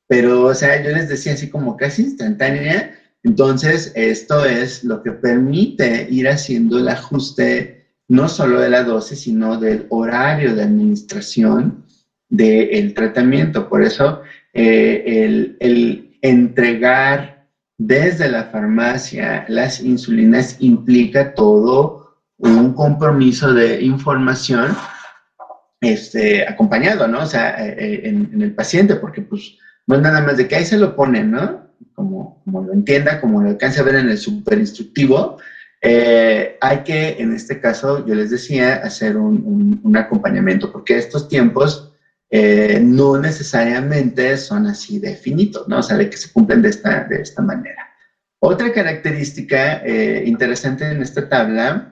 Pero, o sea, yo les decía así como casi instantánea. Entonces, esto es lo que permite ir haciendo el ajuste no solo de la dosis, sino del horario de administración del tratamiento. Por eso, el entregar desde la farmacia las insulinas implica todo un compromiso de información acompañado, ¿no? O sea, en el paciente, porque pues no es nada más de que ahí se lo ponen, ¿no? Como lo entienda, como lo alcance a ver en el super instructivo, hay que, en este caso, yo les decía, hacer un acompañamiento, porque estos tiempos no necesariamente son así de finitos, ¿no? O sea, de que se cumplen de esta manera. Otra característica interesante en esta tabla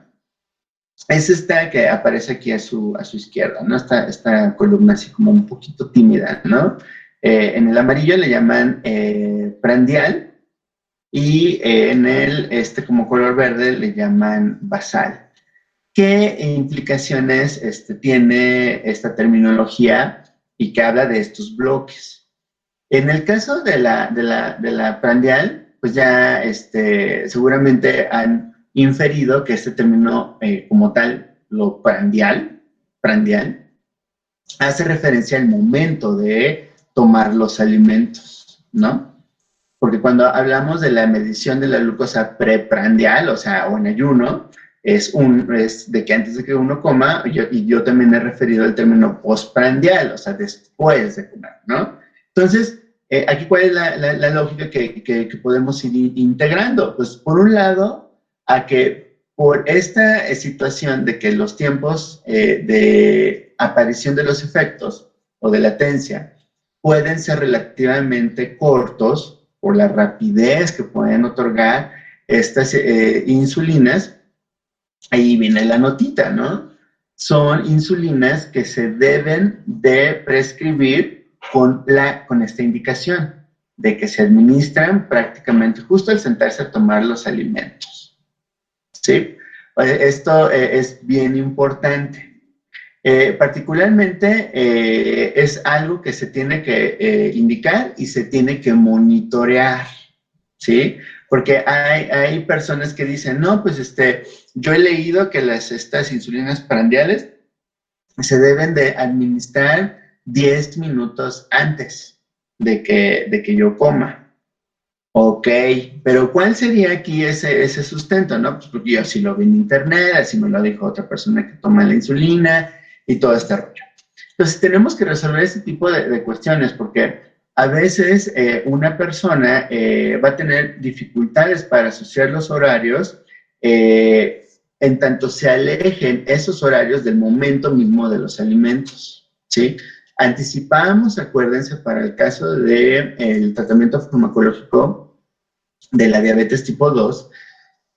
es esta que aparece aquí a su izquierda, ¿no? Esta columna así como un poquito tímida, ¿no? En el amarillo le llaman prandial y en el como color verde le llaman basal. ¿Qué implicaciones tiene esta terminología y que habla de estos bloques? En el caso de la prandial, pues ya seguramente han inferido que este término como tal, lo prandial, hace referencia al momento de tomar los alimentos, ¿no? Porque cuando hablamos de la medición de la glucosa preprandial, o sea, o en ayuno, es de que antes de que uno coma, y yo también he referido al término postprandial, o sea, después de comer, ¿no? Entonces, aquí, ¿cuál es la lógica que podemos ir integrando? Pues, por un lado, a que por esta situación de que los tiempos de aparición de los efectos o de latencia pueden ser relativamente cortos por la rapidez que pueden otorgar estas insulinas, ahí viene la notita, ¿no? Son insulinas que se deben de prescribir con esta indicación de que se administran prácticamente justo al sentarse a tomar los alimentos, ¿sí? Esto es bien importante. Particularmente es algo que se tiene que indicar y se tiene que monitorear, ¿sí? Porque hay personas que dicen, no, pues yo he leído que estas insulinas prandiales se deben de administrar 10 minutos antes de que yo coma. Ok, pero ¿cuál sería aquí ese sustento, no? Pues porque yo sí lo vi en internet, así me lo dijo otra persona que toma la insulina y todo este rollo. Entonces tenemos que resolver ese tipo de cuestiones porque a veces una persona va a tener dificultades para asociar los horarios en tanto se alejen esos horarios del momento mismo de los alimentos, ¿sí? Anticipamos, acuérdense, para el caso del tratamiento farmacológico de la diabetes tipo 2,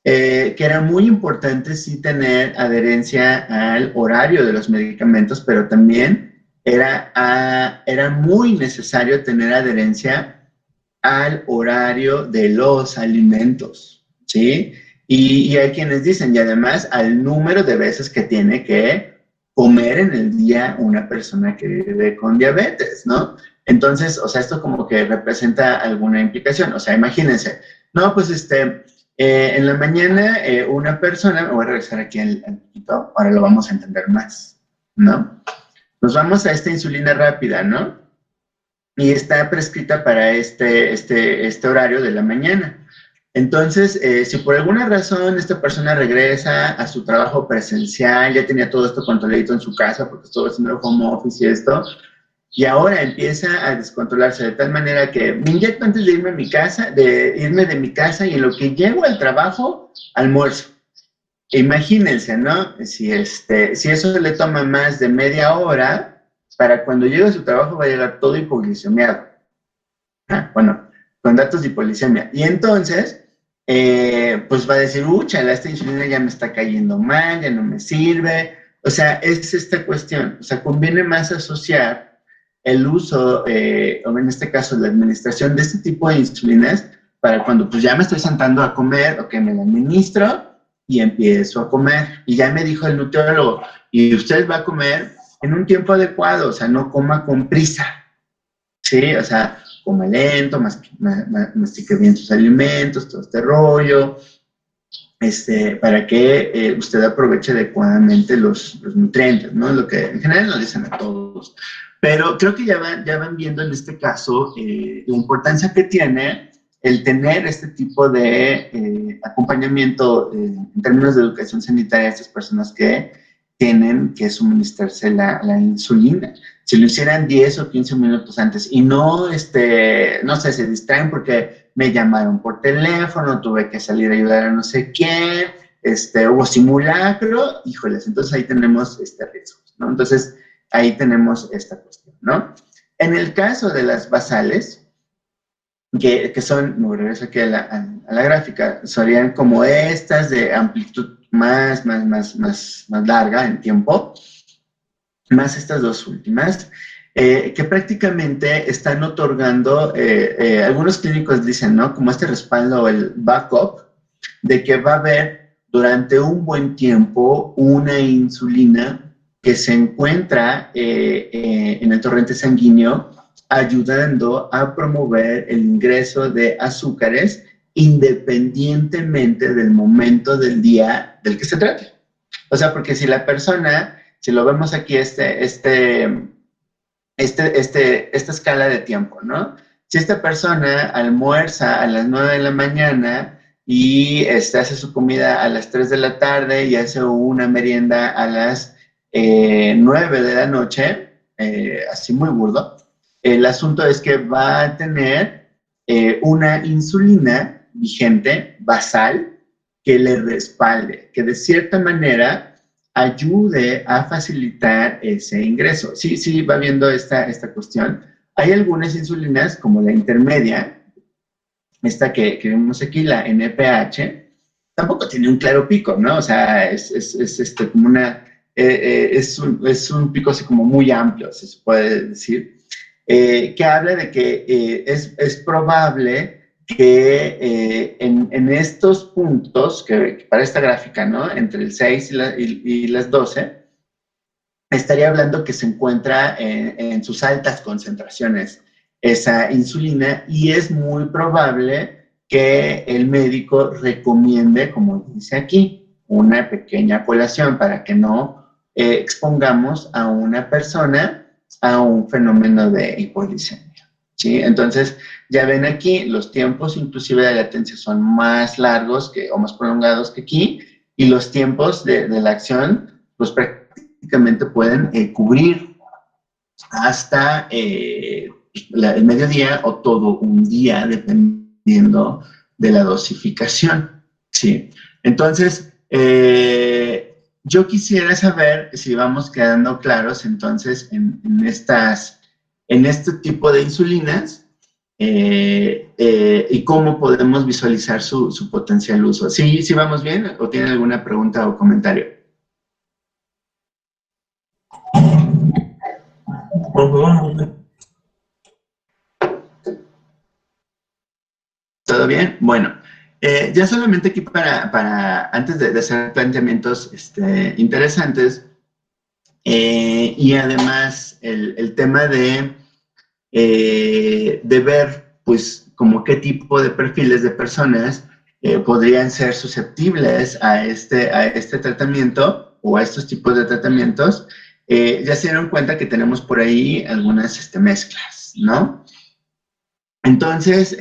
que era muy importante sí tener adherencia al horario de los medicamentos, pero también era muy necesario tener adherencia al horario de los alimentos, ¿sí? Y hay quienes dicen, y además al número de veces que tiene que comer en el día una persona que vive con diabetes, ¿no? Entonces, o sea, esto como que representa alguna implicación. O sea, imagínense, no, pues en la mañana una persona, me voy a regresar aquí al poquito, ahora lo vamos a entender más, ¿no? Nos vamos a esta insulina rápida, ¿no? Y está prescrita para este horario de la mañana. Entonces, si por alguna razón esta persona regresa a su trabajo presencial, ya tenía todo esto controladito en su casa porque estuvo haciendo home office y esto, y ahora empieza a descontrolarse de tal manera que me inyecto antes de irme a mi casa, de irme de mi casa y en lo que llego al trabajo, almuerzo. Imagínense, ¿no? Si eso le toma más de media hora, para cuando llegue a su trabajo va a llegar todo hipoglicemiado. Bueno, con datos de hipoglicemia. Y entonces, pues va a decir, chala, esta insulina ya me está cayendo mal, ya no me sirve. O sea, es esta cuestión. O sea, conviene más asociar el uso, o en este caso la administración de este tipo de insulinas para cuando pues ya me estoy sentando a comer o que me la administro y empiezo a comer. Y ya me dijo el nutriólogo, y usted va a comer en un tiempo adecuado, o sea, no coma con prisa, ¿sí? O sea, coma lento, mastique bien sus alimentos, todo este rollo, para que usted aproveche adecuadamente los nutrientes, ¿no? Lo que en general nos dicen a todos. Pero creo que ya van viendo en este caso la importancia que tiene el tener este tipo de acompañamiento en términos de educación sanitaria a estas personas que tienen que suministrarse la insulina. Si lo hicieran 10 o 15 minutos antes y no sé, se distraen porque me llamaron por teléfono, tuve que salir a ayudar a no sé quién, hubo simulacro, híjoles, entonces ahí tenemos riesgos, ¿no? Entonces ahí tenemos esta cuestión, ¿no? En el caso de las basales, que son, me regreso aquí a la gráfica, serían como estas de amplitud más larga en tiempo, más estas dos últimas, que prácticamente están otorgando, algunos clínicos dicen, ¿no? Como este respaldo, el backup, de que va a haber durante un buen tiempo una insulina que se encuentra en el torrente sanguíneo ayudando a promover el ingreso de azúcares independientemente del momento del día del que se trate. O sea, porque si la persona, si lo vemos aquí, esta escala de tiempo, ¿no? Si esta persona almuerza a las 9 de la mañana y hace su comida a las 3 de la tarde y hace una merienda a las 9 de la noche, así muy burdo, el asunto es que va a tener una insulina vigente, basal, que le respalde, que de cierta manera ayude a facilitar ese ingreso. Sí, va viendo esta cuestión. Hay algunas insulinas, como la intermedia, esta que vemos aquí, la NPH, tampoco tiene un claro pico, ¿no? O sea, es como es un pico así como muy amplio, si se puede decir, que habla de que es probable que en estos puntos, que para esta gráfica, ¿no? Entre el 6 y las 12, estaría hablando que se encuentra en sus altas concentraciones esa insulina y es muy probable que el médico recomiende, como dice aquí, una pequeña colación para que no expongamos a una persona a un fenómeno de hipoglicemia. ¿Sí? Entonces, ya ven aquí, los tiempos inclusive de latencia son más largos o más prolongados que aquí, y los tiempos de la acción, pues prácticamente pueden cubrir hasta el mediodía o todo un día, dependiendo de la dosificación. ¿Sí? Entonces, yo quisiera saber si vamos quedando claros entonces en este tipo de insulinas y cómo podemos visualizar su potencial uso. ¿Sí vamos bien? ¿O tienen alguna pregunta o comentario? ¿Todo bien? Bueno, ya solamente aquí antes de hacer planteamientos interesantes, y además el tema de ver, pues, como qué tipo de perfiles de personas podrían ser susceptibles a este tratamiento o a estos tipos de tratamientos, ya se dieron cuenta que tenemos por ahí algunas mezclas, ¿no? Entonces,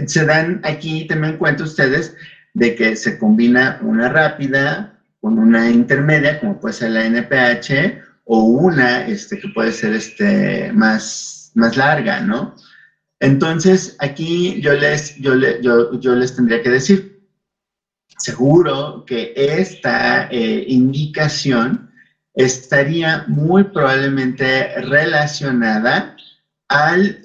se dan aquí también cuenta ustedes de que se combina una rápida con una intermedia, como puede ser la NPH, o una que puede ser más larga, ¿no? Entonces, aquí yo les tendría que decir, seguro que esta indicación estaría muy probablemente relacionada al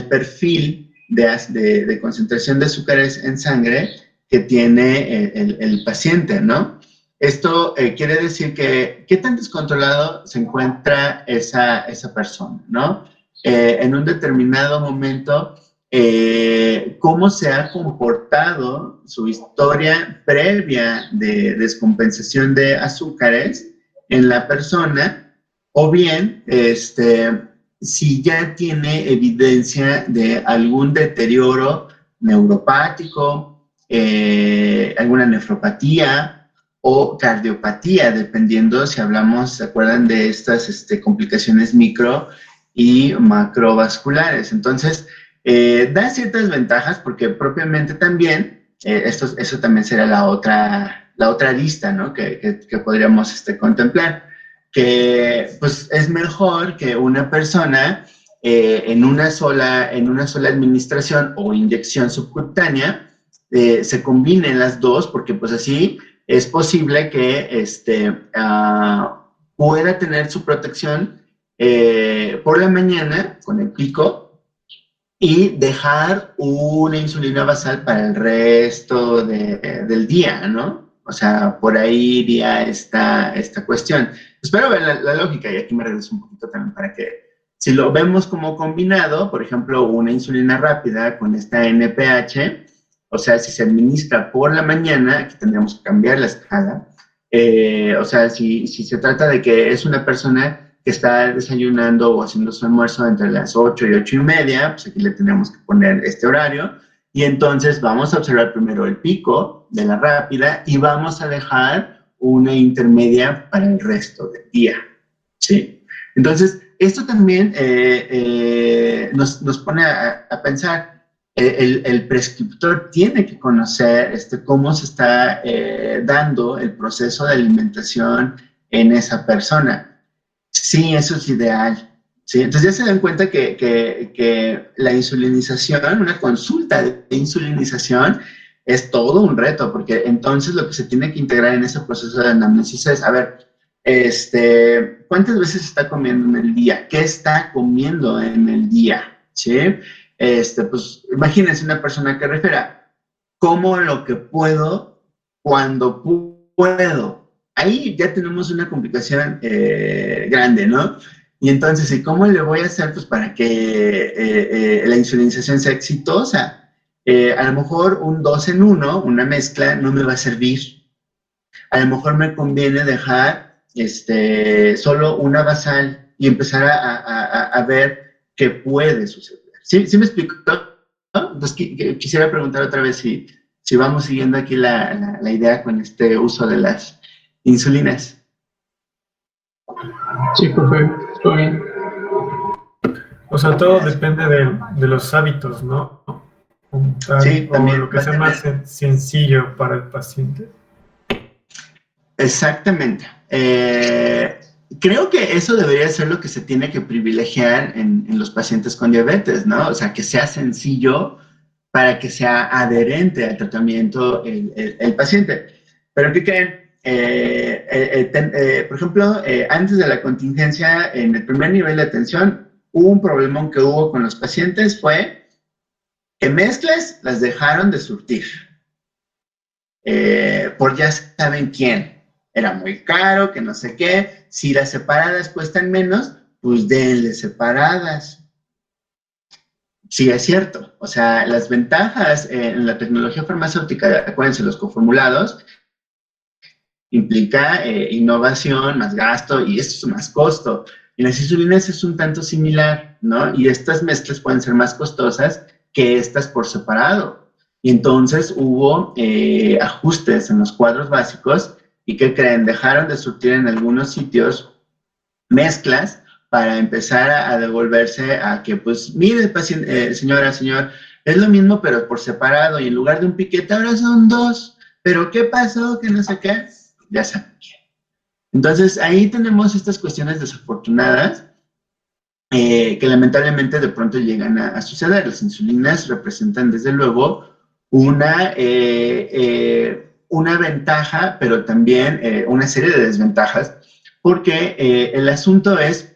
perfil de concentración de azúcares en sangre que tiene el paciente, ¿no? Esto quiere decir que qué tan descontrolado se encuentra esa persona, ¿no? En un determinado momento, cómo se ha comportado su historia previa de descompensación de azúcares en la persona, o bien, si ya tiene evidencia de algún deterioro neuropático, alguna nefropatía o cardiopatía, dependiendo si hablamos, ¿se acuerdan de estas complicaciones micro y macrovasculares? Entonces, da ciertas ventajas porque propiamente también, eso también será la otra lista, ¿no? que podríamos contemplar, que pues es mejor que una persona en una sola administración o inyección subcutánea se combinen las dos, porque pues así es posible que pueda tener su protección por la mañana con el pico y dejar una insulina basal para el resto del día, ¿no? O sea, por ahí iría esta cuestión. Espero ver la lógica, y aquí me regreso un poquito también para que, si lo vemos como combinado, por ejemplo, una insulina rápida con esta NPH, o sea, si se administra por la mañana, aquí tendríamos que cambiar la escala. O sea, si se trata de que es una persona que está desayunando o haciendo su almuerzo entre las 8 y 8:30, pues aquí le tenemos que poner este horario. Y entonces vamos a observar primero el pico de la rápida y vamos a dejar una intermedia para el resto del día. ¿Sí? Entonces, esto también nos pone a pensar. El prescriptor tiene que conocer cómo se está dando el proceso de alimentación en esa persona. Sí, eso es ideal. Sí, entonces ya se dan cuenta que la insulinización, una consulta de insulinización, es todo un reto, porque entonces lo que se tiene que integrar en ese proceso de anamnesis es, a ver, ¿cuántas veces está comiendo en el día? ¿Qué está comiendo en el día? ¿Sí? Pues imagínense una persona que refiera, como lo que puedo cuando puedo. Ahí ya tenemos una complicación grande, ¿no? Y entonces, ¿y cómo le voy a hacer pues, para que la insulinización sea exitosa? A lo mejor un 2 en 1, una mezcla, no me va a servir. A lo mejor me conviene dejar solo una basal y empezar a ver qué puede suceder. ¿Sí me explico? ¿No? Entonces quisiera preguntar otra vez si vamos siguiendo aquí la idea con este uso de las insulinas. Sí, profe, todo bien. O sea, todo depende de los hábitos, ¿no? Como tal, Sí, o también lo que va a sea tener. más sencillo para el paciente. Exactamente. Creo que eso debería ser lo que se tiene que privilegiar en los pacientes con diabetes, ¿no? O sea, que sea sencillo para que sea adherente al tratamiento el paciente. Pero ¿qué creen? Por ejemplo, antes de la contingencia, en el primer nivel de atención, hubo un problema que hubo con los pacientes, fue que mezclas las dejaron de surtir. Por ya saben quién. Era muy caro, que no sé qué. Si las separadas cuestan menos, pues denle separadas. Sí, es cierto. O sea, las ventajas en la tecnología farmacéutica, acuérdense, los coformulados, implica innovación, más gasto y esto es más costo. En las insulinas es un tanto similar, ¿no? Y estas mezclas pueden ser más costosas que estas por separado. Y entonces hubo ajustes en los cuadros básicos y ¿qué creen? Dejaron de surtir en algunos sitios mezclas para empezar a devolverse a que, pues, mire, paciente, señora, señor, es lo mismo, pero por separado, y en lugar de un piquete, ahora son dos. ¿Pero qué pasó? Que no sé qué. Ya saben. Entonces, ahí tenemos estas cuestiones desafortunadas que lamentablemente de pronto llegan a suceder. Las insulinas representan, desde luego, una ventaja, pero también una serie de desventajas, porque el asunto es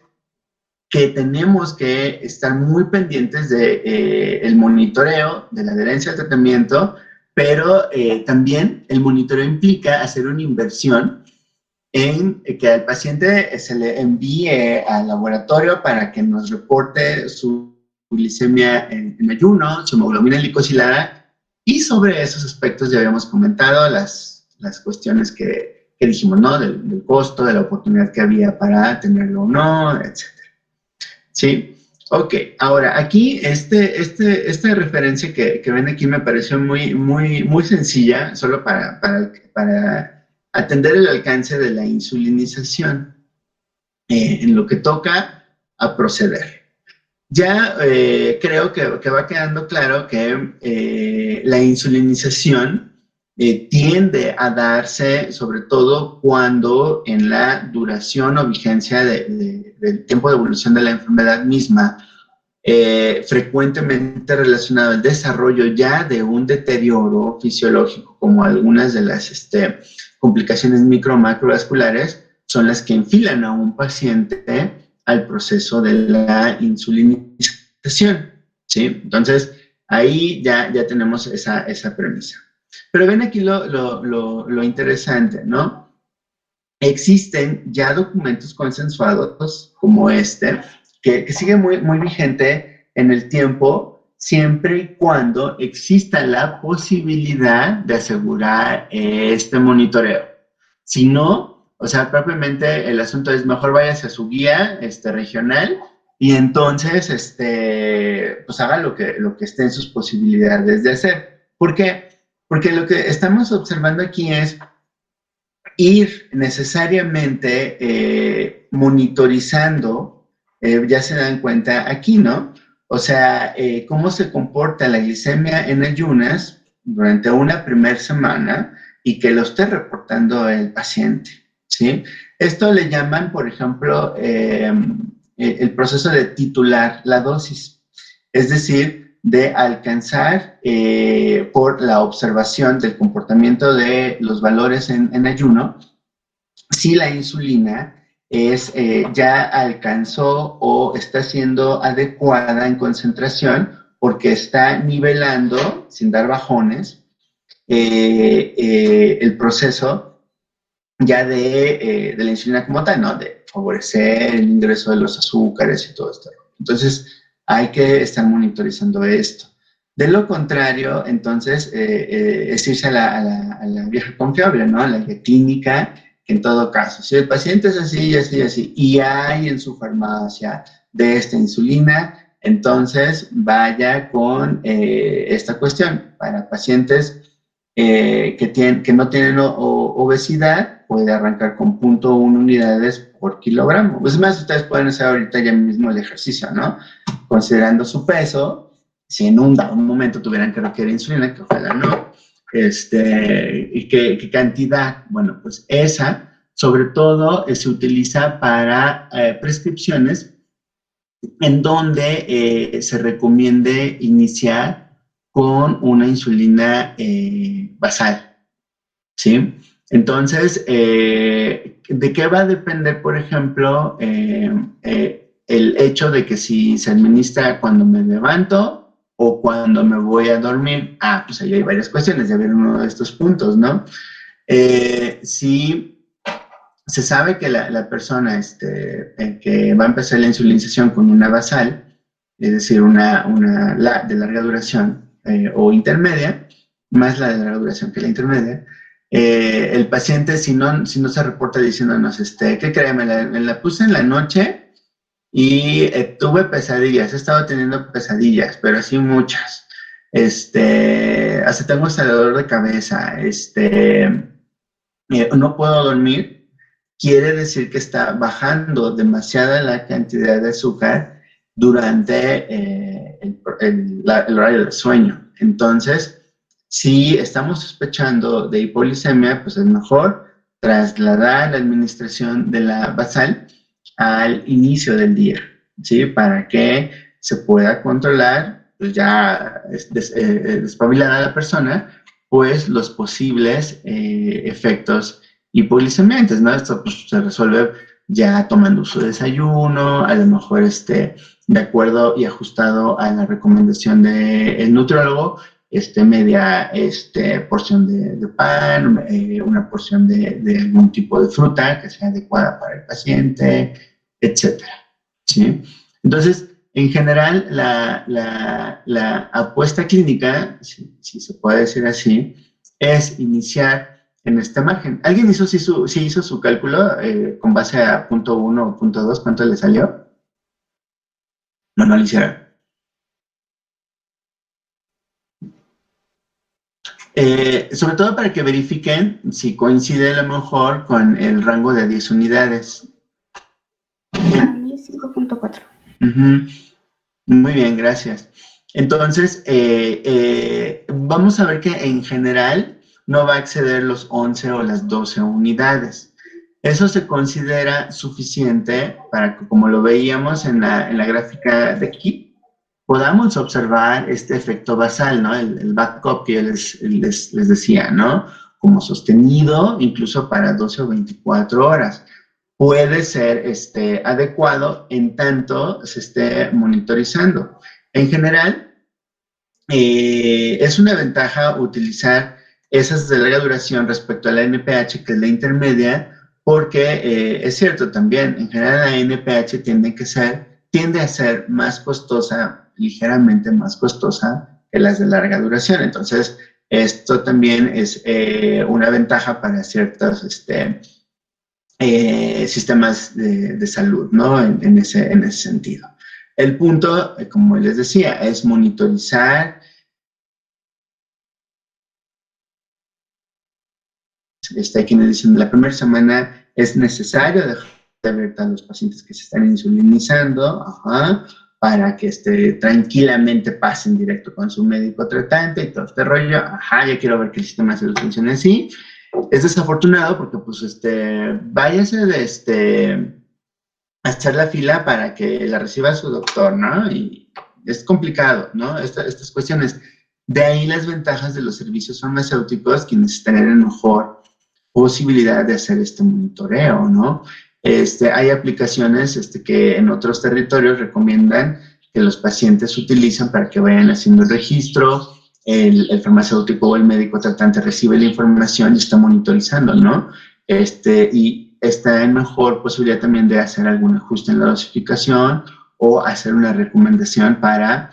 que tenemos que estar muy pendientes de el monitoreo, de la adherencia al tratamiento, pero también el monitoreo implica hacer una inversión en que al paciente se le envíe al laboratorio para que nos reporte su glicemia en ayuno, su hemoglobina glicosilada, y sobre esos aspectos ya habíamos comentado las cuestiones que dijimos, ¿no? Del costo, de la oportunidad que había para tenerlo o no, etc. ¿Sí? Ok, ahora aquí esta referencia que ven aquí me pareció muy sencilla, solo para atender el alcance de la insulinización en lo que toca a proceder. Ya creo que va quedando claro que la insulinización tiende a darse sobre todo cuando en la duración o vigencia del tiempo de evolución de la enfermedad misma, frecuentemente relacionado al desarrollo ya de un deterioro fisiológico, como algunas de las complicaciones micro-macrovasculares, son las que enfilan a un paciente al proceso de la insulinización, ¿sí? Entonces, ahí ya tenemos esa premisa. Pero ven aquí lo interesante, ¿no? Existen ya documentos consensuados como que sigue muy vigente en el tiempo, siempre y cuando exista la posibilidad de asegurar este monitoreo. Si no, o sea, propiamente el asunto es mejor váyase a su guía regional y entonces pues haga lo que esté en sus posibilidades de hacer. ¿Por qué? Porque lo que estamos observando aquí es ir necesariamente monitorizando, ya se dan cuenta aquí, ¿no? O sea, cómo se comporta la glicemia en ayunas durante una primera semana y que lo esté reportando el paciente, ¿sí? Esto le llaman, por ejemplo, el proceso de titular la dosis, es decir, de alcanzar por la observación del comportamiento de los valores en ayuno, si la insulina ya alcanzó o está siendo adecuada en concentración porque está nivelando, sin dar bajones, el proceso ya de la insulina como tal, ¿no? De favorecer el ingreso de los azúcares y todo esto. Entonces, hay que estar monitorizando esto. De lo contrario, entonces, es irse a la vieja confiable, ¿no? A la guía clínica en todo caso, si el paciente es así, así, así, y hay en su farmacia de esta insulina, entonces vaya con esta cuestión. Para pacientes que no tienen obesidad, puede arrancar con 0.1 unidades por kilogramo. Es más, ustedes pueden hacer ahorita ya mismo el ejercicio, ¿no? Considerando su peso, si en un dado momento tuvieran que requerir insulina, que ojalá no, y qué cantidad. Bueno, pues esa, sobre todo, se utiliza para prescripciones en donde se recomiende iniciar con una insulina basal, ¿sí? Entonces, ¿de qué va a depender, por ejemplo, el hecho de que si se administra cuando me levanto o cuando me voy a dormir? Ah, pues ahí hay varias cuestiones, ya vieron uno de estos puntos, ¿no? Si se sabe que la persona que va a empezar la insulinización con una basal, es decir, de larga duración o intermedia, más la de larga duración que la intermedia, el paciente, si no se reporta diciéndonos, ¿qué cree? Me la puse en la noche y tuve pesadillas, he estado teniendo pesadillas, pero así muchas. Hasta tengo hasta dolor de cabeza, no puedo dormir, quiere decir que está bajando demasiada la cantidad de azúcar durante el horario del sueño. Entonces, si estamos sospechando de hipoglicemia, pues es mejor trasladar la administración de la basal al inicio del día, ¿sí? Para que se pueda controlar, pues ya despabilar a la persona, pues los posibles efectos hipoglicemiantes, ¿no? Esto pues, se resuelve ya tomando su desayuno, a lo mejor de acuerdo y ajustado a la recomendación del nutriólogo, media porción de pan, una porción de algún tipo de fruta que sea adecuada para el paciente, etcétera, ¿sí? Entonces, en general, la apuesta clínica, si se puede decir así, es iniciar en este margen. ¿Alguien hizo su cálculo con base a 0.1 o 0.2? ¿Cuánto le salió? No lo hicieron. Sobre todo para que verifiquen si coincide a lo mejor con el rango de 10 unidades. A mí 5.4. Muy bien, gracias. Entonces, vamos a ver que en general no va a exceder los 11 o las 12 unidades. Eso se considera suficiente para que, como lo veíamos en la gráfica de aquí, podamos observar este efecto basal, ¿no? El backup que yo les decía, ¿no? Como sostenido incluso para 12 o 24 horas. Puede ser adecuado en tanto se esté monitorizando. En general, es una ventaja utilizar esas de larga duración respecto a la NPH, que es la intermedia, porque es cierto también, en general la NPH tiende a ser más costosa, ligeramente más costosa que las de larga duración. Entonces, esto también es una ventaja para ciertos sistemas de salud, ¿no? En ese sentido. El punto, como les decía, es monitorizar. Está aquí diciendo, la primera semana es necesario dejar de ver a los pacientes que se están insulinizando, para que tranquilamente pasen directo con su médico tratante y todo este rollo. Ya quiero ver que el sistema de salud funcione así. Es desafortunado porque, pues, váyase a hacer la fila para que la reciba su doctor, ¿no? Y es complicado, ¿no? Estas cuestiones. De ahí las ventajas de los servicios farmacéuticos, quienes tienen mejor posibilidad de hacer este monitoreo, ¿no? Hay aplicaciones que en otros territorios recomiendan que los pacientes utilicen para que vayan haciendo el registro, el farmacéutico o el médico tratante recibe la información y está monitorizando, ¿no? Y está en mejor posibilidad también de hacer algún ajuste en la dosificación o hacer una recomendación para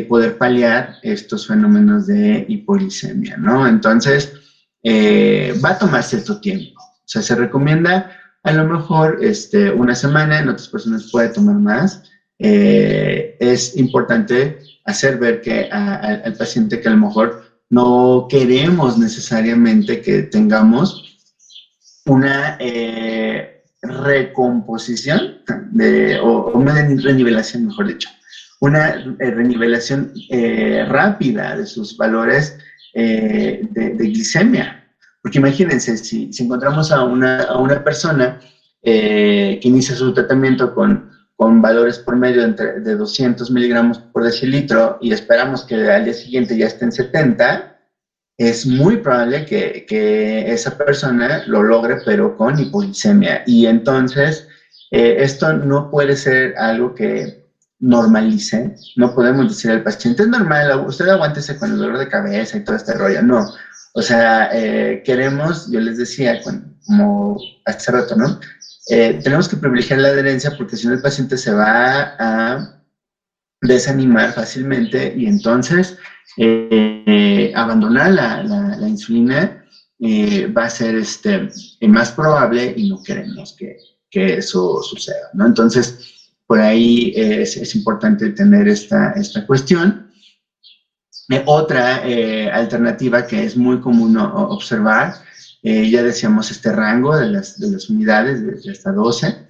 poder paliar estos fenómenos de hipoglicemia, ¿no? Entonces, va a tomar cierto tiempo, sea, se recomienda a lo mejor una semana, en otras personas puede tomar más. Es importante hacer ver que al paciente que a lo mejor no queremos necesariamente que tengamos una recomposición o una renivelación, mejor dicho, una renivelación rápida de sus valores de glicemia. Porque imagínense, si encontramos a una persona que inicia su tratamiento con valores por medio de 200 miligramos por decilitro y esperamos que al día siguiente ya esté en 70, es muy probable que esa persona lo logre, pero con hipoglicemia. Y entonces, esto no puede ser algo que normalice. No podemos decir al paciente, es normal, usted aguántese con el dolor de cabeza y todo este rollo. No. O sea, queremos, yo les decía, como hace rato, ¿no? Tenemos que privilegiar la adherencia porque si no el paciente se va a desanimar fácilmente y entonces abandonar la insulina va a ser más probable y no queremos que eso suceda, ¿no? Entonces, por ahí es importante tener esta cuestión. Otra alternativa que es muy común observar, ya decíamos este rango de las unidades de hasta 12,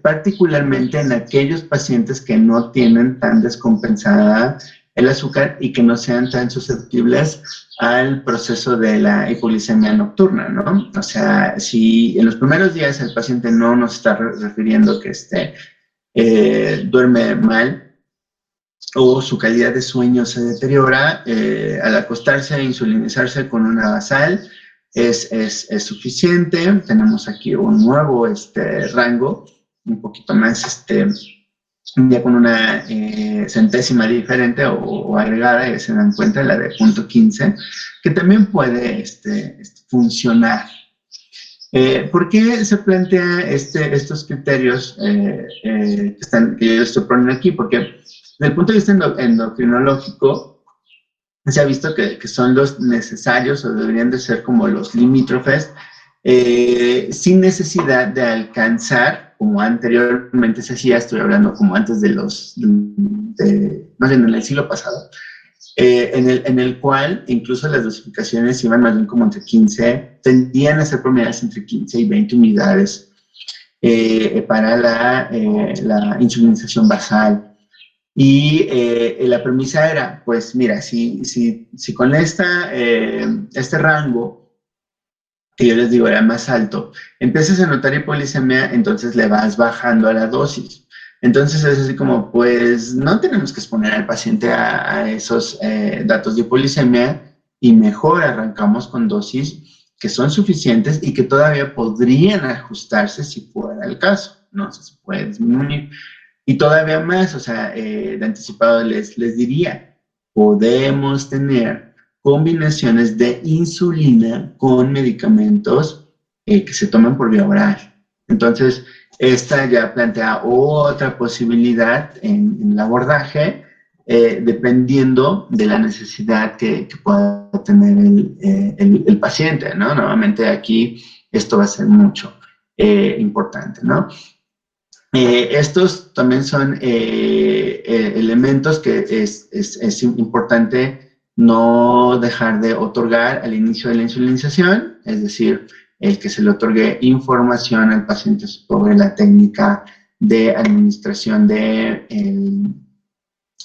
particularmente en aquellos pacientes que no tienen tan descompensada el azúcar y que no sean tan susceptibles al proceso de la hipoglicemia nocturna, ¿no? O sea, si en los primeros días el paciente no nos está refiriendo que duerme mal, o su calidad de sueño se deteriora, al acostarse e insulinizarse con una basal es suficiente. Tenemos aquí un nuevo rango, un poquito más, ya con una centésima diferente o agregada, y se dan cuenta, la de 0.15, que también puede funcionar. ¿Por qué se plantea estos criterios que yo estoy poniendo aquí? Porque desde el punto de vista endocrinológico, se ha visto que son los necesarios o deberían de ser como los limítrofes, sin necesidad de alcanzar, como anteriormente se hacía, estoy hablando como antes más bien en el siglo pasado, en el cual incluso las dosificaciones iban más bien como entre 15, tendían a ser promediadas entre 15 y 20 unidades para la insulinización basal. Y la premisa era, pues mira, si con este rango, que yo les digo era más alto, empiezas a notar hipoglicemia, entonces le vas bajando a la dosis. Entonces es así como, pues no tenemos que exponer al paciente a esos datos de hipoglicemia y mejor arrancamos con dosis que son suficientes y que todavía podrían ajustarse si fuera el caso, ¿no? O sea, se puede disminuir. Y todavía más, o sea, de anticipado les diría, podemos tener combinaciones de insulina con medicamentos que se toman por vía oral. Entonces, esta ya plantea otra posibilidad en el abordaje, dependiendo de la necesidad que pueda tener el paciente, ¿no? Nuevamente aquí esto va a ser mucho importante, ¿no? Estos también son elementos que es importante no dejar de otorgar al inicio de la insulinización, es decir, el que se le otorgue información al paciente sobre la técnica de administración de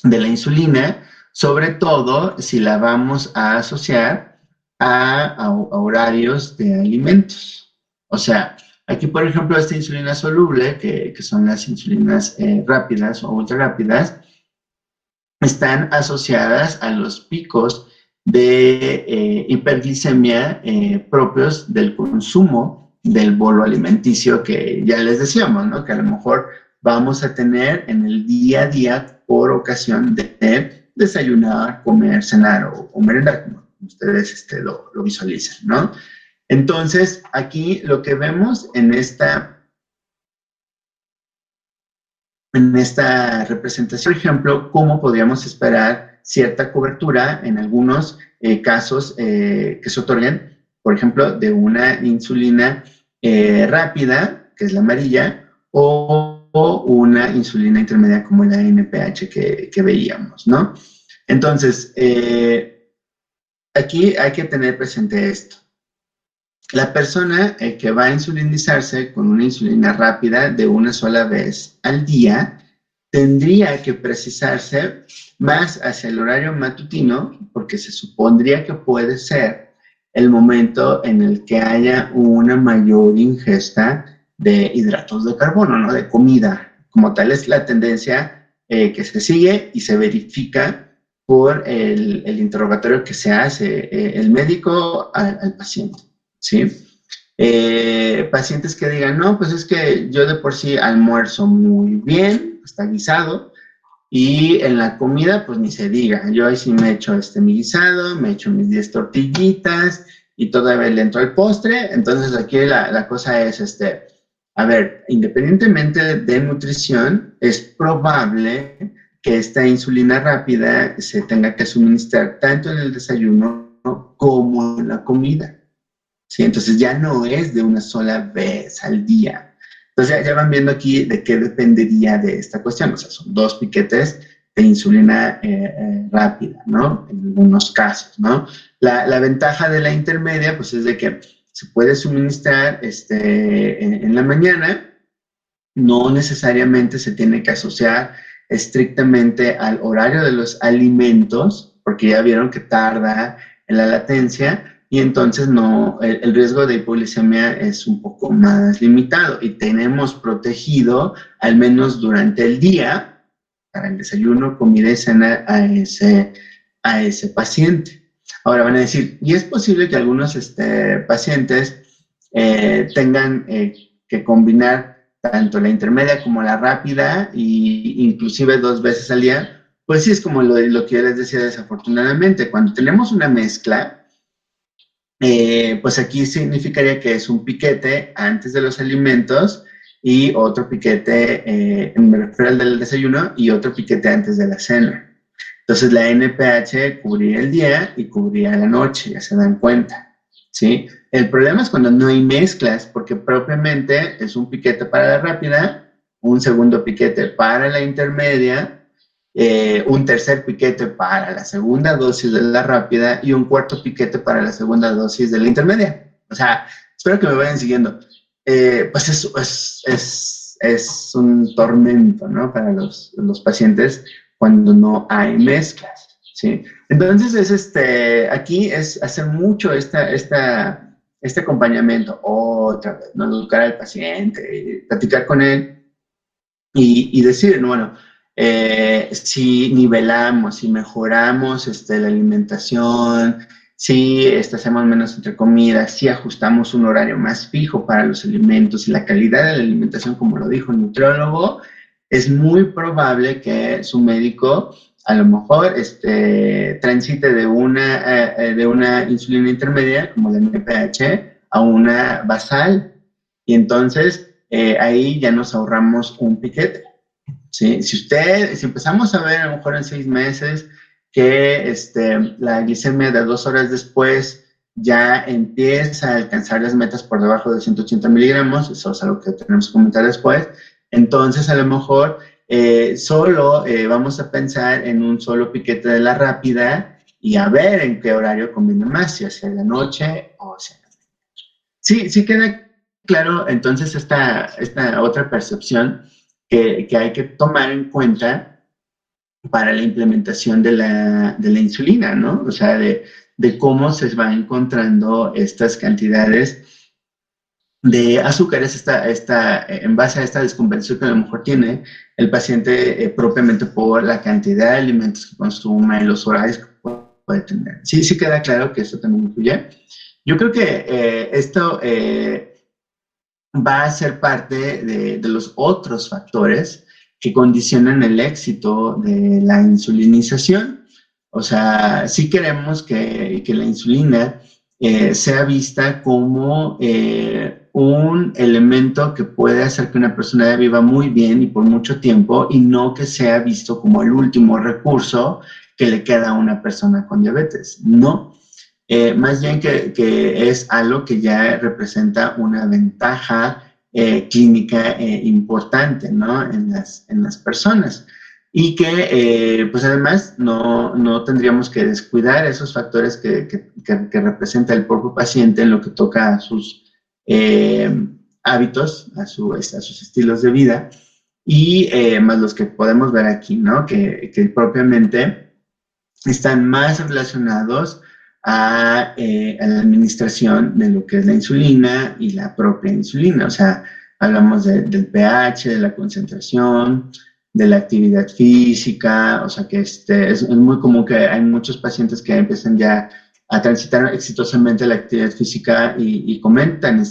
la insulina, sobre todo si la vamos a asociar a horarios de alimentos. O sea, aquí, por ejemplo, esta insulina soluble, que son las insulinas rápidas o ultra rápidas, están asociadas a los picos de hiperglicemia propios del consumo del bolo alimenticio que ya les decíamos, ¿no? Que a lo mejor vamos a tener en el día a día por ocasión de desayunar, comer, cenar o merendar, como ustedes lo visualizan, ¿no? Entonces, aquí lo que vemos en esta representación, por ejemplo, cómo podríamos esperar cierta cobertura en algunos casos que se otorguen por ejemplo, de una insulina rápida, que es la amarilla, o una insulina intermedia como la NPH que veíamos, ¿no? Entonces, aquí hay que tener presente esto. La persona que va a insulinizarse con una insulina rápida de una sola vez al día tendría que precisarse más hacia el horario matutino, porque se supondría que puede ser el momento en el que haya una mayor ingesta de hidratos de carbono, ¿no? De comida. Como tal es la tendencia que se sigue y se verifica por el interrogatorio que se hace el médico al paciente, ¿sí? Pacientes que digan, no, pues es que yo de por sí almuerzo muy bien, está guisado, y en la comida, pues ni se diga. Yo ahí sí me echo mi guisado, me echo mis 10 tortillitas y todavía le entro al postre. Entonces aquí la cosa es, a ver, independientemente de nutrición, es probable que esta insulina rápida se tenga que suministrar tanto en el desayuno como en la comida. ¿Sí? Entonces ya no es de una sola vez al día. Entonces ya van viendo aquí de qué dependería de esta cuestión. O sea, son 2 piquetes de insulina rápida, ¿no? En algunos casos, ¿no? La ventaja de la intermedia, pues es de que se puede suministrar en la mañana, no necesariamente se tiene que asociar estrictamente al horario de los alimentos, porque ya vieron que tarda en la latencia y entonces no, el riesgo de hipoglicemia es un poco más limitado y tenemos protegido, al menos durante el día, para el desayuno, comida y cena a ese paciente. Ahora van a decir, y es posible que algunos pacientes tengan que combinar tanto la intermedia como la rápida, y inclusive 2 veces al día. Pues sí, es como lo que yo les decía, desafortunadamente, cuando tenemos una mezcla, pues aquí significaría que es un piquete antes de los alimentos y otro piquete, me refiero al del desayuno, y otro piquete antes de la cena. Entonces la NPH cubría el día y cubría la noche, ya se dan cuenta, ¿sí? El problema es cuando no hay mezclas, porque propiamente es un piquete para la rápida, un segundo piquete para la intermedia, un tercer piquete para la segunda dosis de la rápida y un cuarto piquete para la segunda dosis de la intermedia. O sea, espero que me vayan siguiendo. Pues es un tormento, ¿no? Para los pacientes cuando no hay mezclas, ¿sí? Entonces aquí es hacer mucho este acompañamiento otra vez, ¿no? Educar al paciente, platicar con él y decir, bueno, si nivelamos, si mejoramos la alimentación, si hacemos menos entre comidas, si ajustamos un horario más fijo para los alimentos y la calidad de la alimentación, como lo dijo el nutriólogo, es muy probable que su médico a lo mejor transite de una insulina intermedia, como la NPH, a una basal. Y entonces ahí ya nos ahorramos un piquete. ¿Sí? Si empezamos a ver a lo mejor en 6 meses que la glicemia de 2 horas después ya empieza a alcanzar las metas por debajo de 180 miligramos, eso es algo que tenemos que comentar después, entonces a lo mejor solo vamos a pensar en un solo piquete de la rápida y a ver en qué horario conviene más, si hacia la noche o hacia la noche. Sí queda claro entonces esta otra percepción que hay que tomar en cuenta para la implementación de la insulina, ¿no? O sea, de cómo se van encontrando estas cantidades de azúcares en base a esta descompensación que a lo mejor tiene el paciente propiamente por la cantidad de alimentos que consume, los horarios que puede tener. Sí queda claro que esto también influye. Yo creo que esto va a ser parte de los otros factores que condicionan el éxito de la insulinización. O sea, sí queremos que la insulina sea vista como un elemento que puede hacer que una persona viva muy bien y por mucho tiempo, y no que sea visto como el último recurso que le queda a una persona con diabetes. No. más bien que es algo que ya representa una ventaja clínica importante, ¿no? En las personas. Y que, pues además, no tendríamos que descuidar esos factores que representa el propio paciente en lo que toca a sus hábitos, a sus estilos de vida, y más los que podemos ver aquí, ¿no? Que propiamente están más relacionados a la administración de lo que es la insulina y la propia insulina. O sea, hablamos del pH, de la concentración, de la actividad física. O sea, que es muy común que hay muchos pacientes que empiezan ya a transitar exitosamente la actividad física y comentan,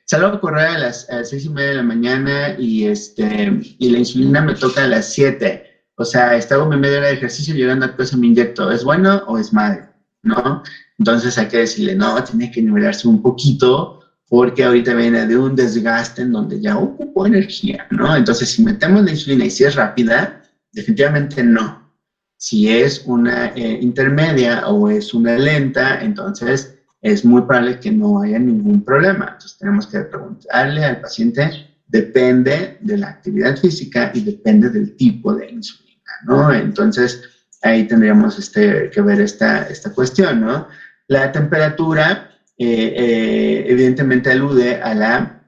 salgo a correr a las 6:30 de la mañana y la insulina me toca a las 7. O sea, hago mi media hora de ejercicio y llegando a casa me inyecto. ¿Es bueno o es malo? ¿No? Entonces hay que decirle, no, tiene que nivelarse un poquito porque ahorita viene de un desgaste en donde ya ocupó energía, ¿no? Entonces, si metemos la insulina y si es rápida, definitivamente no. Si es una intermedia o es una lenta, entonces es muy probable que no haya ningún problema. Entonces, tenemos que preguntarle al paciente, depende de la actividad física y depende del tipo de insulina, ¿no? Entonces, ahí tendríamos que ver esta cuestión, ¿no? La temperatura evidentemente alude a la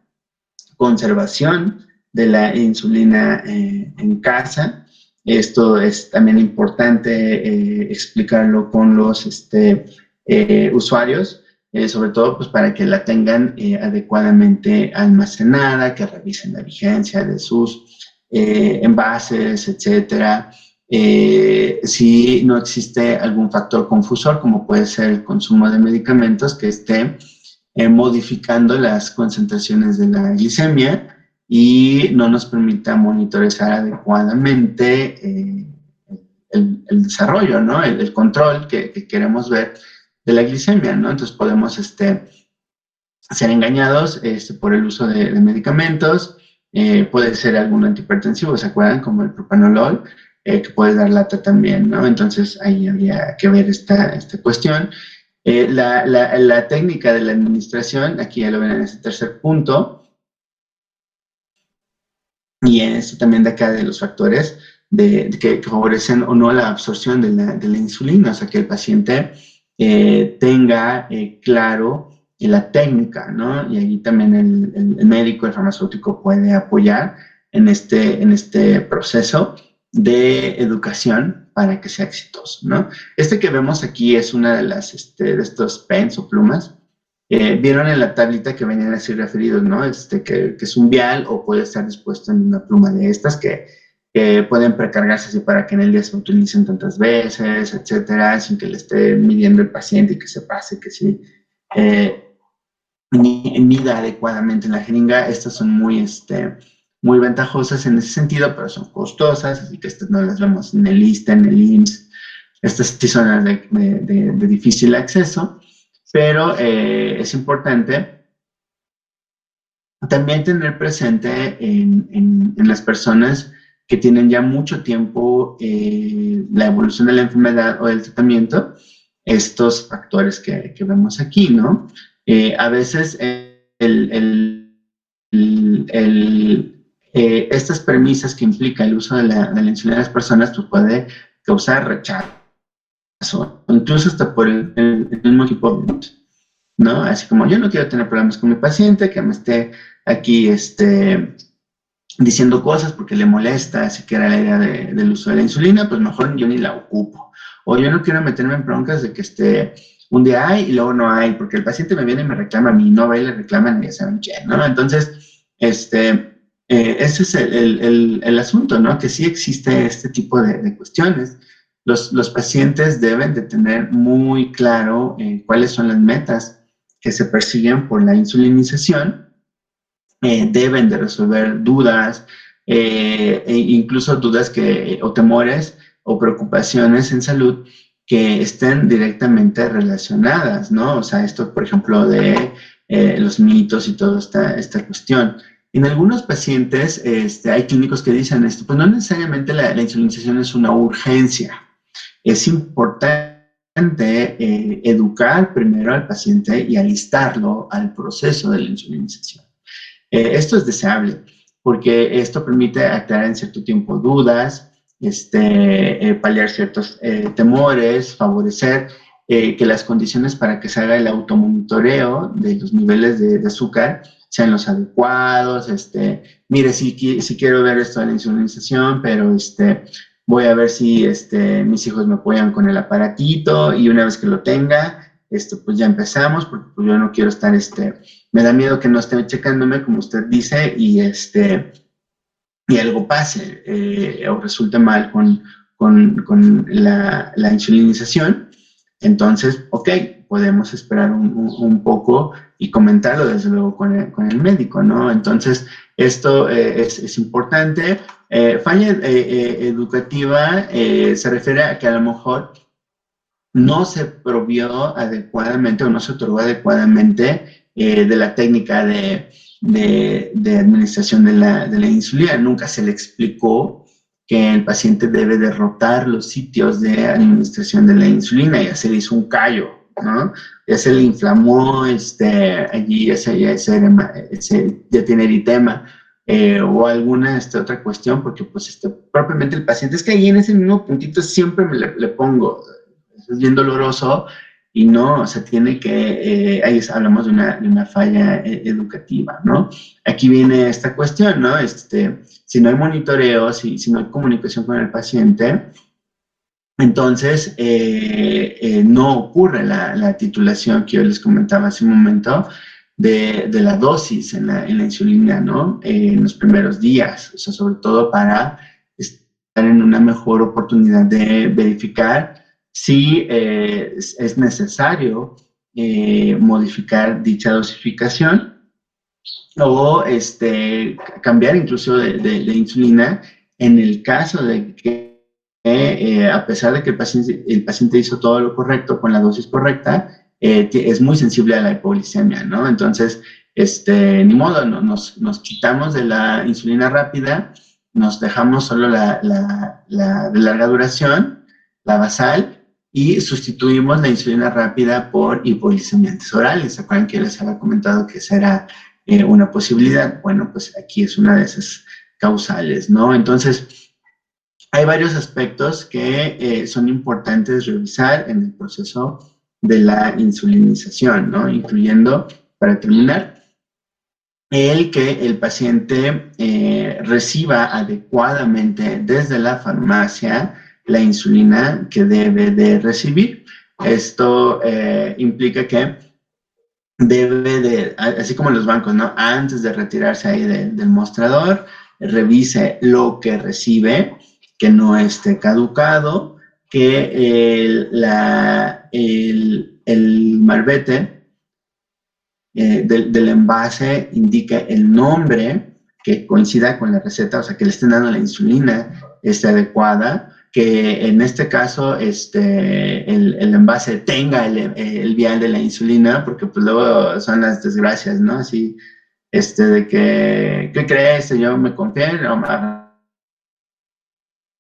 conservación de la insulina en casa. Esto es también importante explicarlo con los usuarios, sobre todo pues, para que la tengan adecuadamente almacenada, que revisen la vigencia de sus envases, etcétera. Si no existe algún factor confusor, como puede ser el consumo de medicamentos que esté modificando las concentraciones de la glicemia y no nos permita monitorizar adecuadamente el desarrollo, ¿no? El control que queremos ver de la glicemia, ¿no? Entonces podemos ser engañados por el uso de medicamentos, puede ser algún antihipertensivo, ¿se acuerdan? Como el propanolol, que puede dar lata también, ¿no? Entonces ahí habría que ver esta cuestión. La técnica de la administración, aquí ya lo ven en ese tercer punto, y en esto también de acá de los factores que favorecen o no la absorción de la insulina, o sea, que el paciente tenga claro la técnica, ¿no? Y ahí también el médico, el farmacéutico puede apoyar en este proceso de educación para que sea exitoso, ¿no? Que vemos aquí es una de de estos pens o plumas. Vieron en la tablita que venían así referidos, ¿no? Que es un vial o puede estar dispuesto en una pluma de estas que pueden precargarse así para que en el día se utilicen tantas veces, etcétera, sin que le esté midiendo el paciente y que se pase, que sí mida adecuadamente en la jeringa. Estas son muy ventajosas en ese sentido, pero son costosas, así que estas no las vemos en el ISSSTE, en el IMSS. Estas sí son las de difícil acceso, pero es importante también tener presente en las personas que tienen ya mucho tiempo la evolución de la enfermedad o del tratamiento, estos factores que vemos aquí, ¿no? A veces estas premisas que implica el uso de la insulina en las personas pues puede causar rechazo, incluso hasta por el mismo equipo, ¿no? Así como yo no quiero tener problemas con mi paciente, que me esté aquí diciendo cosas porque le molesta, así que era la idea del uso de la insulina, pues mejor yo ni la ocupo. O yo no quiero meterme en broncas de que un día hay y luego no hay, porque el paciente me viene y me reclama a mí, no va y le reclaman a ya saben quién, ¿no? Entonces, ese es el asunto, ¿no? Que sí existe este tipo de cuestiones. Los pacientes deben de tener muy claro cuáles son las metas que se persiguen por la insulinización, deben de resolver dudas, incluso dudas o temores o preocupaciones en salud que estén directamente relacionadas, ¿no? O sea, esto, por ejemplo, de los mitos y toda esta cuestión. En algunos pacientes hay clínicos que dicen esto, pues no necesariamente la insulinización es una urgencia. Es importante educar primero al paciente y alistarlo al proceso de la insulinización. Esto es deseable porque esto permite aclarar en cierto tiempo dudas, paliar ciertos temores, favorecer que las condiciones para que se haga el automonitoreo de los niveles de azúcar sean los adecuados. Mire, sí quiero ver esto de la insulinización, pero voy a ver si mis hijos me apoyan con el aparatito y una vez que lo tenga, pues ya empezamos, porque pues, yo no quiero estar, me da miedo que no esté checándome, como usted dice, y algo pase o resulte mal con la insulinización. Entonces, ok, podemos esperar un poco y comentarlo desde luego con el médico, ¿no? Entonces, esto es importante. Falla educativa se refiere a que a lo mejor no se provió adecuadamente o no se otorgó adecuadamente de la técnica de administración de la insulina. Nunca se le explicó que el paciente debe derrotar los sitios de administración de la insulina. Ya se le hizo un callo, ¿no? Ya se le inflamó allí, ya tiene eritema. O alguna otra cuestión, porque pues propiamente el paciente, es que ahí en ese mismo puntito siempre le pongo, es bien doloroso y no, o sea, tiene que, ahí hablamos de una falla educativa, ¿no? Aquí viene esta cuestión, ¿no? Si no hay monitoreo, si no hay comunicación con el paciente, entonces no ocurre la titulación que yo les comentaba hace un momento de la dosis en la insulina, ¿no? En los primeros días, o sea, sobre todo para estar en una mejor oportunidad de verificar si es necesario modificar dicha dosificación o cambiar incluso de insulina en el caso de que a pesar de que el paciente hizo todo lo correcto con la dosis correcta, es muy sensible a la hipoglicemia, ¿no? Entonces, ni modo, nos quitamos de la insulina rápida, nos dejamos solo la de larga duración, la basal, y sustituimos la insulina rápida por hipoglicemiantes orales. ¿Se acuerdan que les había comentado que esa era una posibilidad? Bueno, pues aquí es una de esas causales, ¿no? Entonces, hay varios aspectos que son importantes revisar en el proceso de la insulinización, ¿no? Incluyendo, para terminar, el que el paciente reciba adecuadamente desde la farmacia la insulina que debe de recibir. Esto implica que debe de, así como en los bancos, ¿no? Antes de retirarse ahí del mostrador, revise lo que recibe, que no esté caducado, que el marbete del envase indique el nombre que coincida con la receta, o sea, que le estén dando la insulina adecuada, que en este caso el envase tenga el vial de la insulina, porque pues luego son las desgracias, ¿no? Así, de que, ¿qué crees? Yo me confié, no,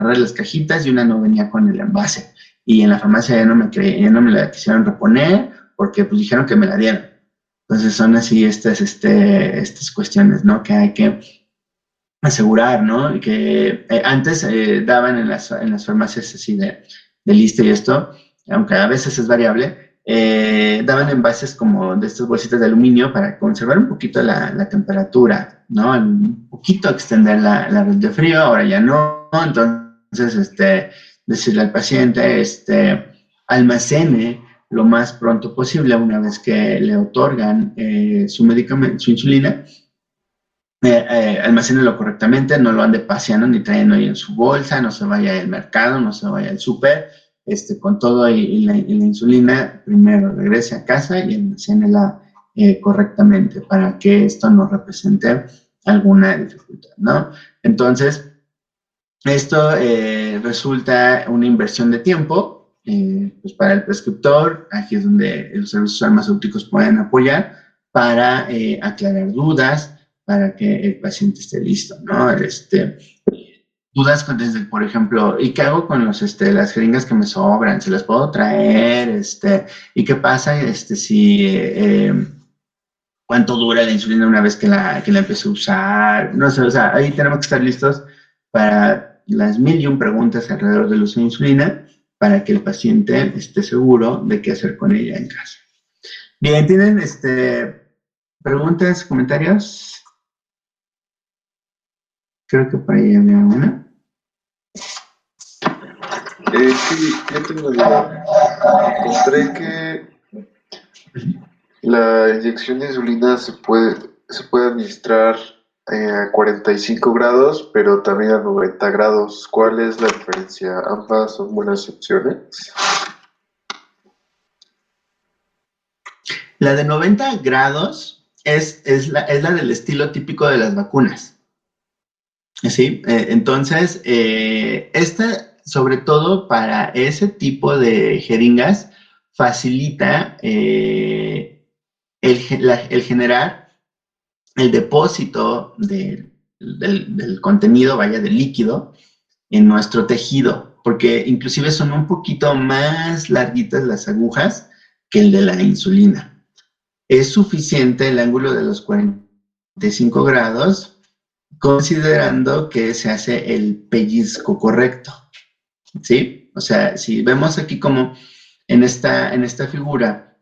agarré las cajitas y una no venía con el envase. Y en la farmacia ya no me la quisieron reponer porque pues dijeron que me la dieron. Entonces son así estas cuestiones, ¿no? Que hay que asegurar, ¿no? Que antes daban en las farmacias así de lista y esto, aunque a veces es variable, daban envases como de estas bolsitas de aluminio para conservar un poquito la temperatura, ¿no? Un poquito extender la red de frío, ahora ya no, entonces decirle al paciente, almacene lo más pronto posible una vez que le otorgan su medicamento, su insulina, almacénelo correctamente, no lo ande paseando ni trayendo ahí en su bolsa, no se vaya al mercado, no se vaya al súper, con todo y la insulina, primero regrese a casa y almacénela correctamente para que esto no represente alguna dificultad, ¿no? Entonces, esto resulta una inversión de tiempo, pues para el prescriptor, aquí es donde los servicios farmacéuticos pueden apoyar para aclarar dudas, para que el paciente esté listo, ¿no? dudas desde, por ejemplo, ¿y qué hago con las jeringas que me sobran? ¿Se las puedo traer? ¿Y qué pasa si cuánto dura la insulina una vez que la empiezo a usar? No sé, o sea, ahí tenemos que estar listos para las 1001 preguntas alrededor del uso de insulina para que el paciente esté seguro de qué hacer con ella en casa. Bien, ¿tienen preguntas, comentarios? Creo que por ahí había una. Sí, yo tengo una duda. Encontré que la inyección de insulina se puede administrar a 45 grados, pero también a 90 grados. ¿Cuál es la diferencia? ¿Ambas son buenas opciones? La de 90 grados es la del estilo típico de las vacunas. ¿Sí? Entonces, esta, sobre todo para ese tipo de jeringas, facilita el generar el depósito del contenido, vaya, del líquido, en nuestro tejido, porque inclusive son un poquito más larguitas las agujas que el de la insulina. Es suficiente el ángulo de los 45 grados, considerando que se hace el pellizco correcto, ¿sí? O sea, si vemos aquí como en esta figura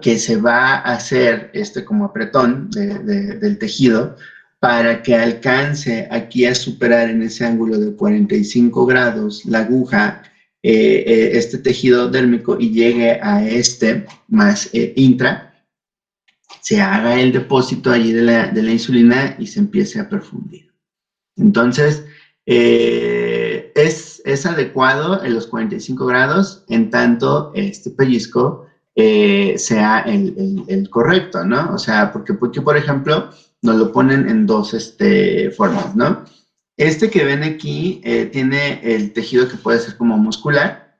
que se va a hacer como apretón del tejido para que alcance aquí a superar en ese ángulo de 45 grados la aguja, este tejido dérmico y llegue a más intra, se haga el depósito allí de la insulina y se empiece a perfundir. Entonces, es adecuado en los 45 grados en tanto este pellizco sea el correcto, ¿no? O sea, porque por ejemplo, nos lo ponen en dos formas, ¿no? Este que ven aquí tiene el tejido que puede ser como muscular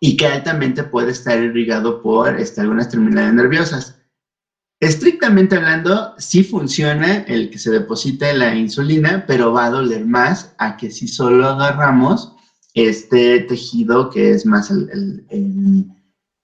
y que altamente puede estar irrigado por algunas terminales nerviosas. Estrictamente hablando, sí funciona el que se deposite la insulina, pero va a doler más a que si solo agarramos este tejido que es más el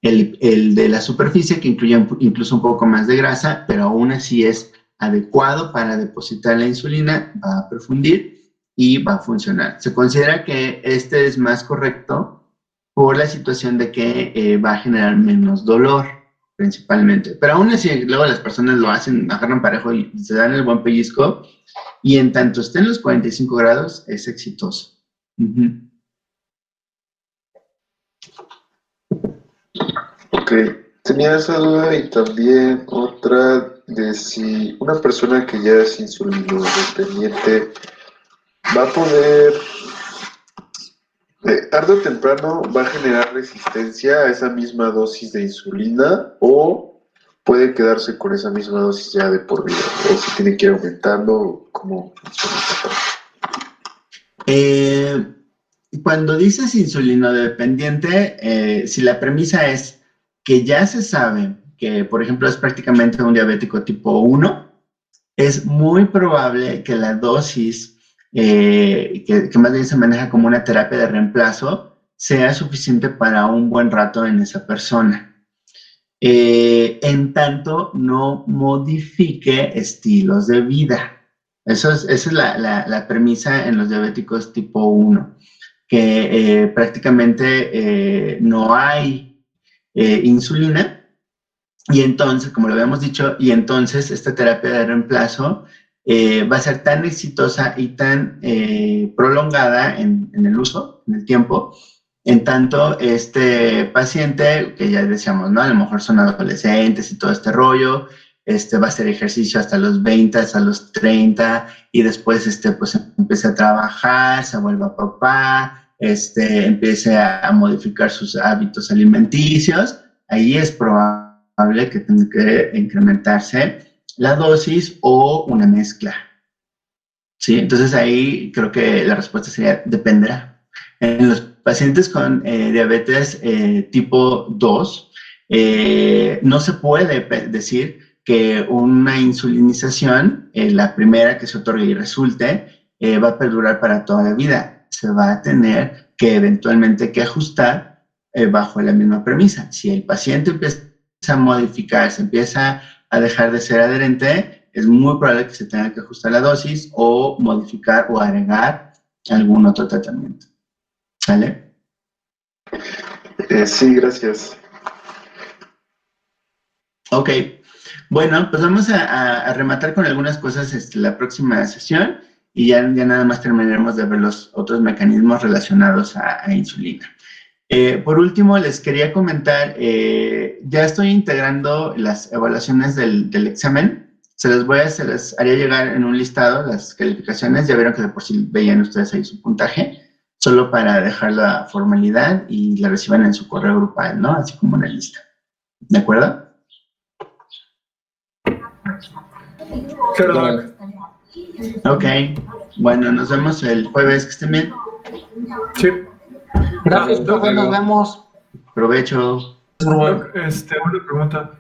de la superficie, que incluye incluso un poco más de grasa, pero aún así es adecuado para depositar la insulina, va a perfundir y va a funcionar. Se considera que este es más correcto por la situación de que va a generar menos dolor principalmente. Pero aún así, luego las personas lo hacen, agarran parejo y se dan el buen pellizco, y en tanto esté en los 45 grados, es exitoso. Ok, tenía esa duda y también otra de si una persona que ya es insulino dependiente va a poder, tarde o temprano, va a generar resistencia a esa misma dosis de insulina o puede quedarse con esa misma dosis ya de por vida, o si tiene que ir aumentando, ¿cómo funciona esa parte? Cuando dices insulino dependiente, si la premisa es que ya se sabe que, por ejemplo, es prácticamente un diabético tipo 1, es muy probable que la dosis, que más bien se maneja como una terapia de reemplazo, sea suficiente para un buen rato en esa persona. En tanto no modifique estilos de vida. Esa es la premisa en los diabéticos tipo 1, que prácticamente no hay insulina, y entonces, como lo habíamos dicho, y entonces esta terapia de reemplazo va a ser tan exitosa y tan prolongada en el uso, en el tiempo, en tanto este paciente, que ya decíamos, ¿no? A lo mejor son adolescentes y todo este rollo, va a hacer ejercicio hasta los 20, hasta los 30, y después pues empieza a trabajar, se vuelve papá, empiece a modificar sus hábitos alimenticios. Ahí es probable que tenga que incrementarse la dosis o una mezcla. ¿Sí? Entonces ahí creo que la respuesta sería dependerá. En los pacientes con diabetes tipo 2, no se puede decir que una insulinización, la primera que se otorgue y resulte, va a perdurar para toda la vida. Se va a tener que eventualmente que ajustar bajo la misma premisa. Si el paciente empieza a modificar, se empieza a dejar de ser adherente, es muy probable que se tenga que ajustar la dosis o modificar o agregar algún otro tratamiento. ¿Sale? Sí, gracias. Ok. Bueno, pues vamos a rematar con algunas cosas la próxima sesión y ya nada más terminaremos de ver los otros mecanismos relacionados a insulina. Por último, les quería comentar, ya estoy integrando las evaluaciones del examen. Se las haría llegar en un listado las calificaciones. Ya vieron que de por sí veían ustedes ahí su puntaje, solo para dejar la formalidad y la reciban en su correo grupal, ¿no? Así como una lista. ¿De acuerdo? Claro, Doc. Ok. Bueno, nos vemos el jueves. Que estén bien. Sí. Gracias, profe, nos vemos. Provecho. Doc, una pregunta.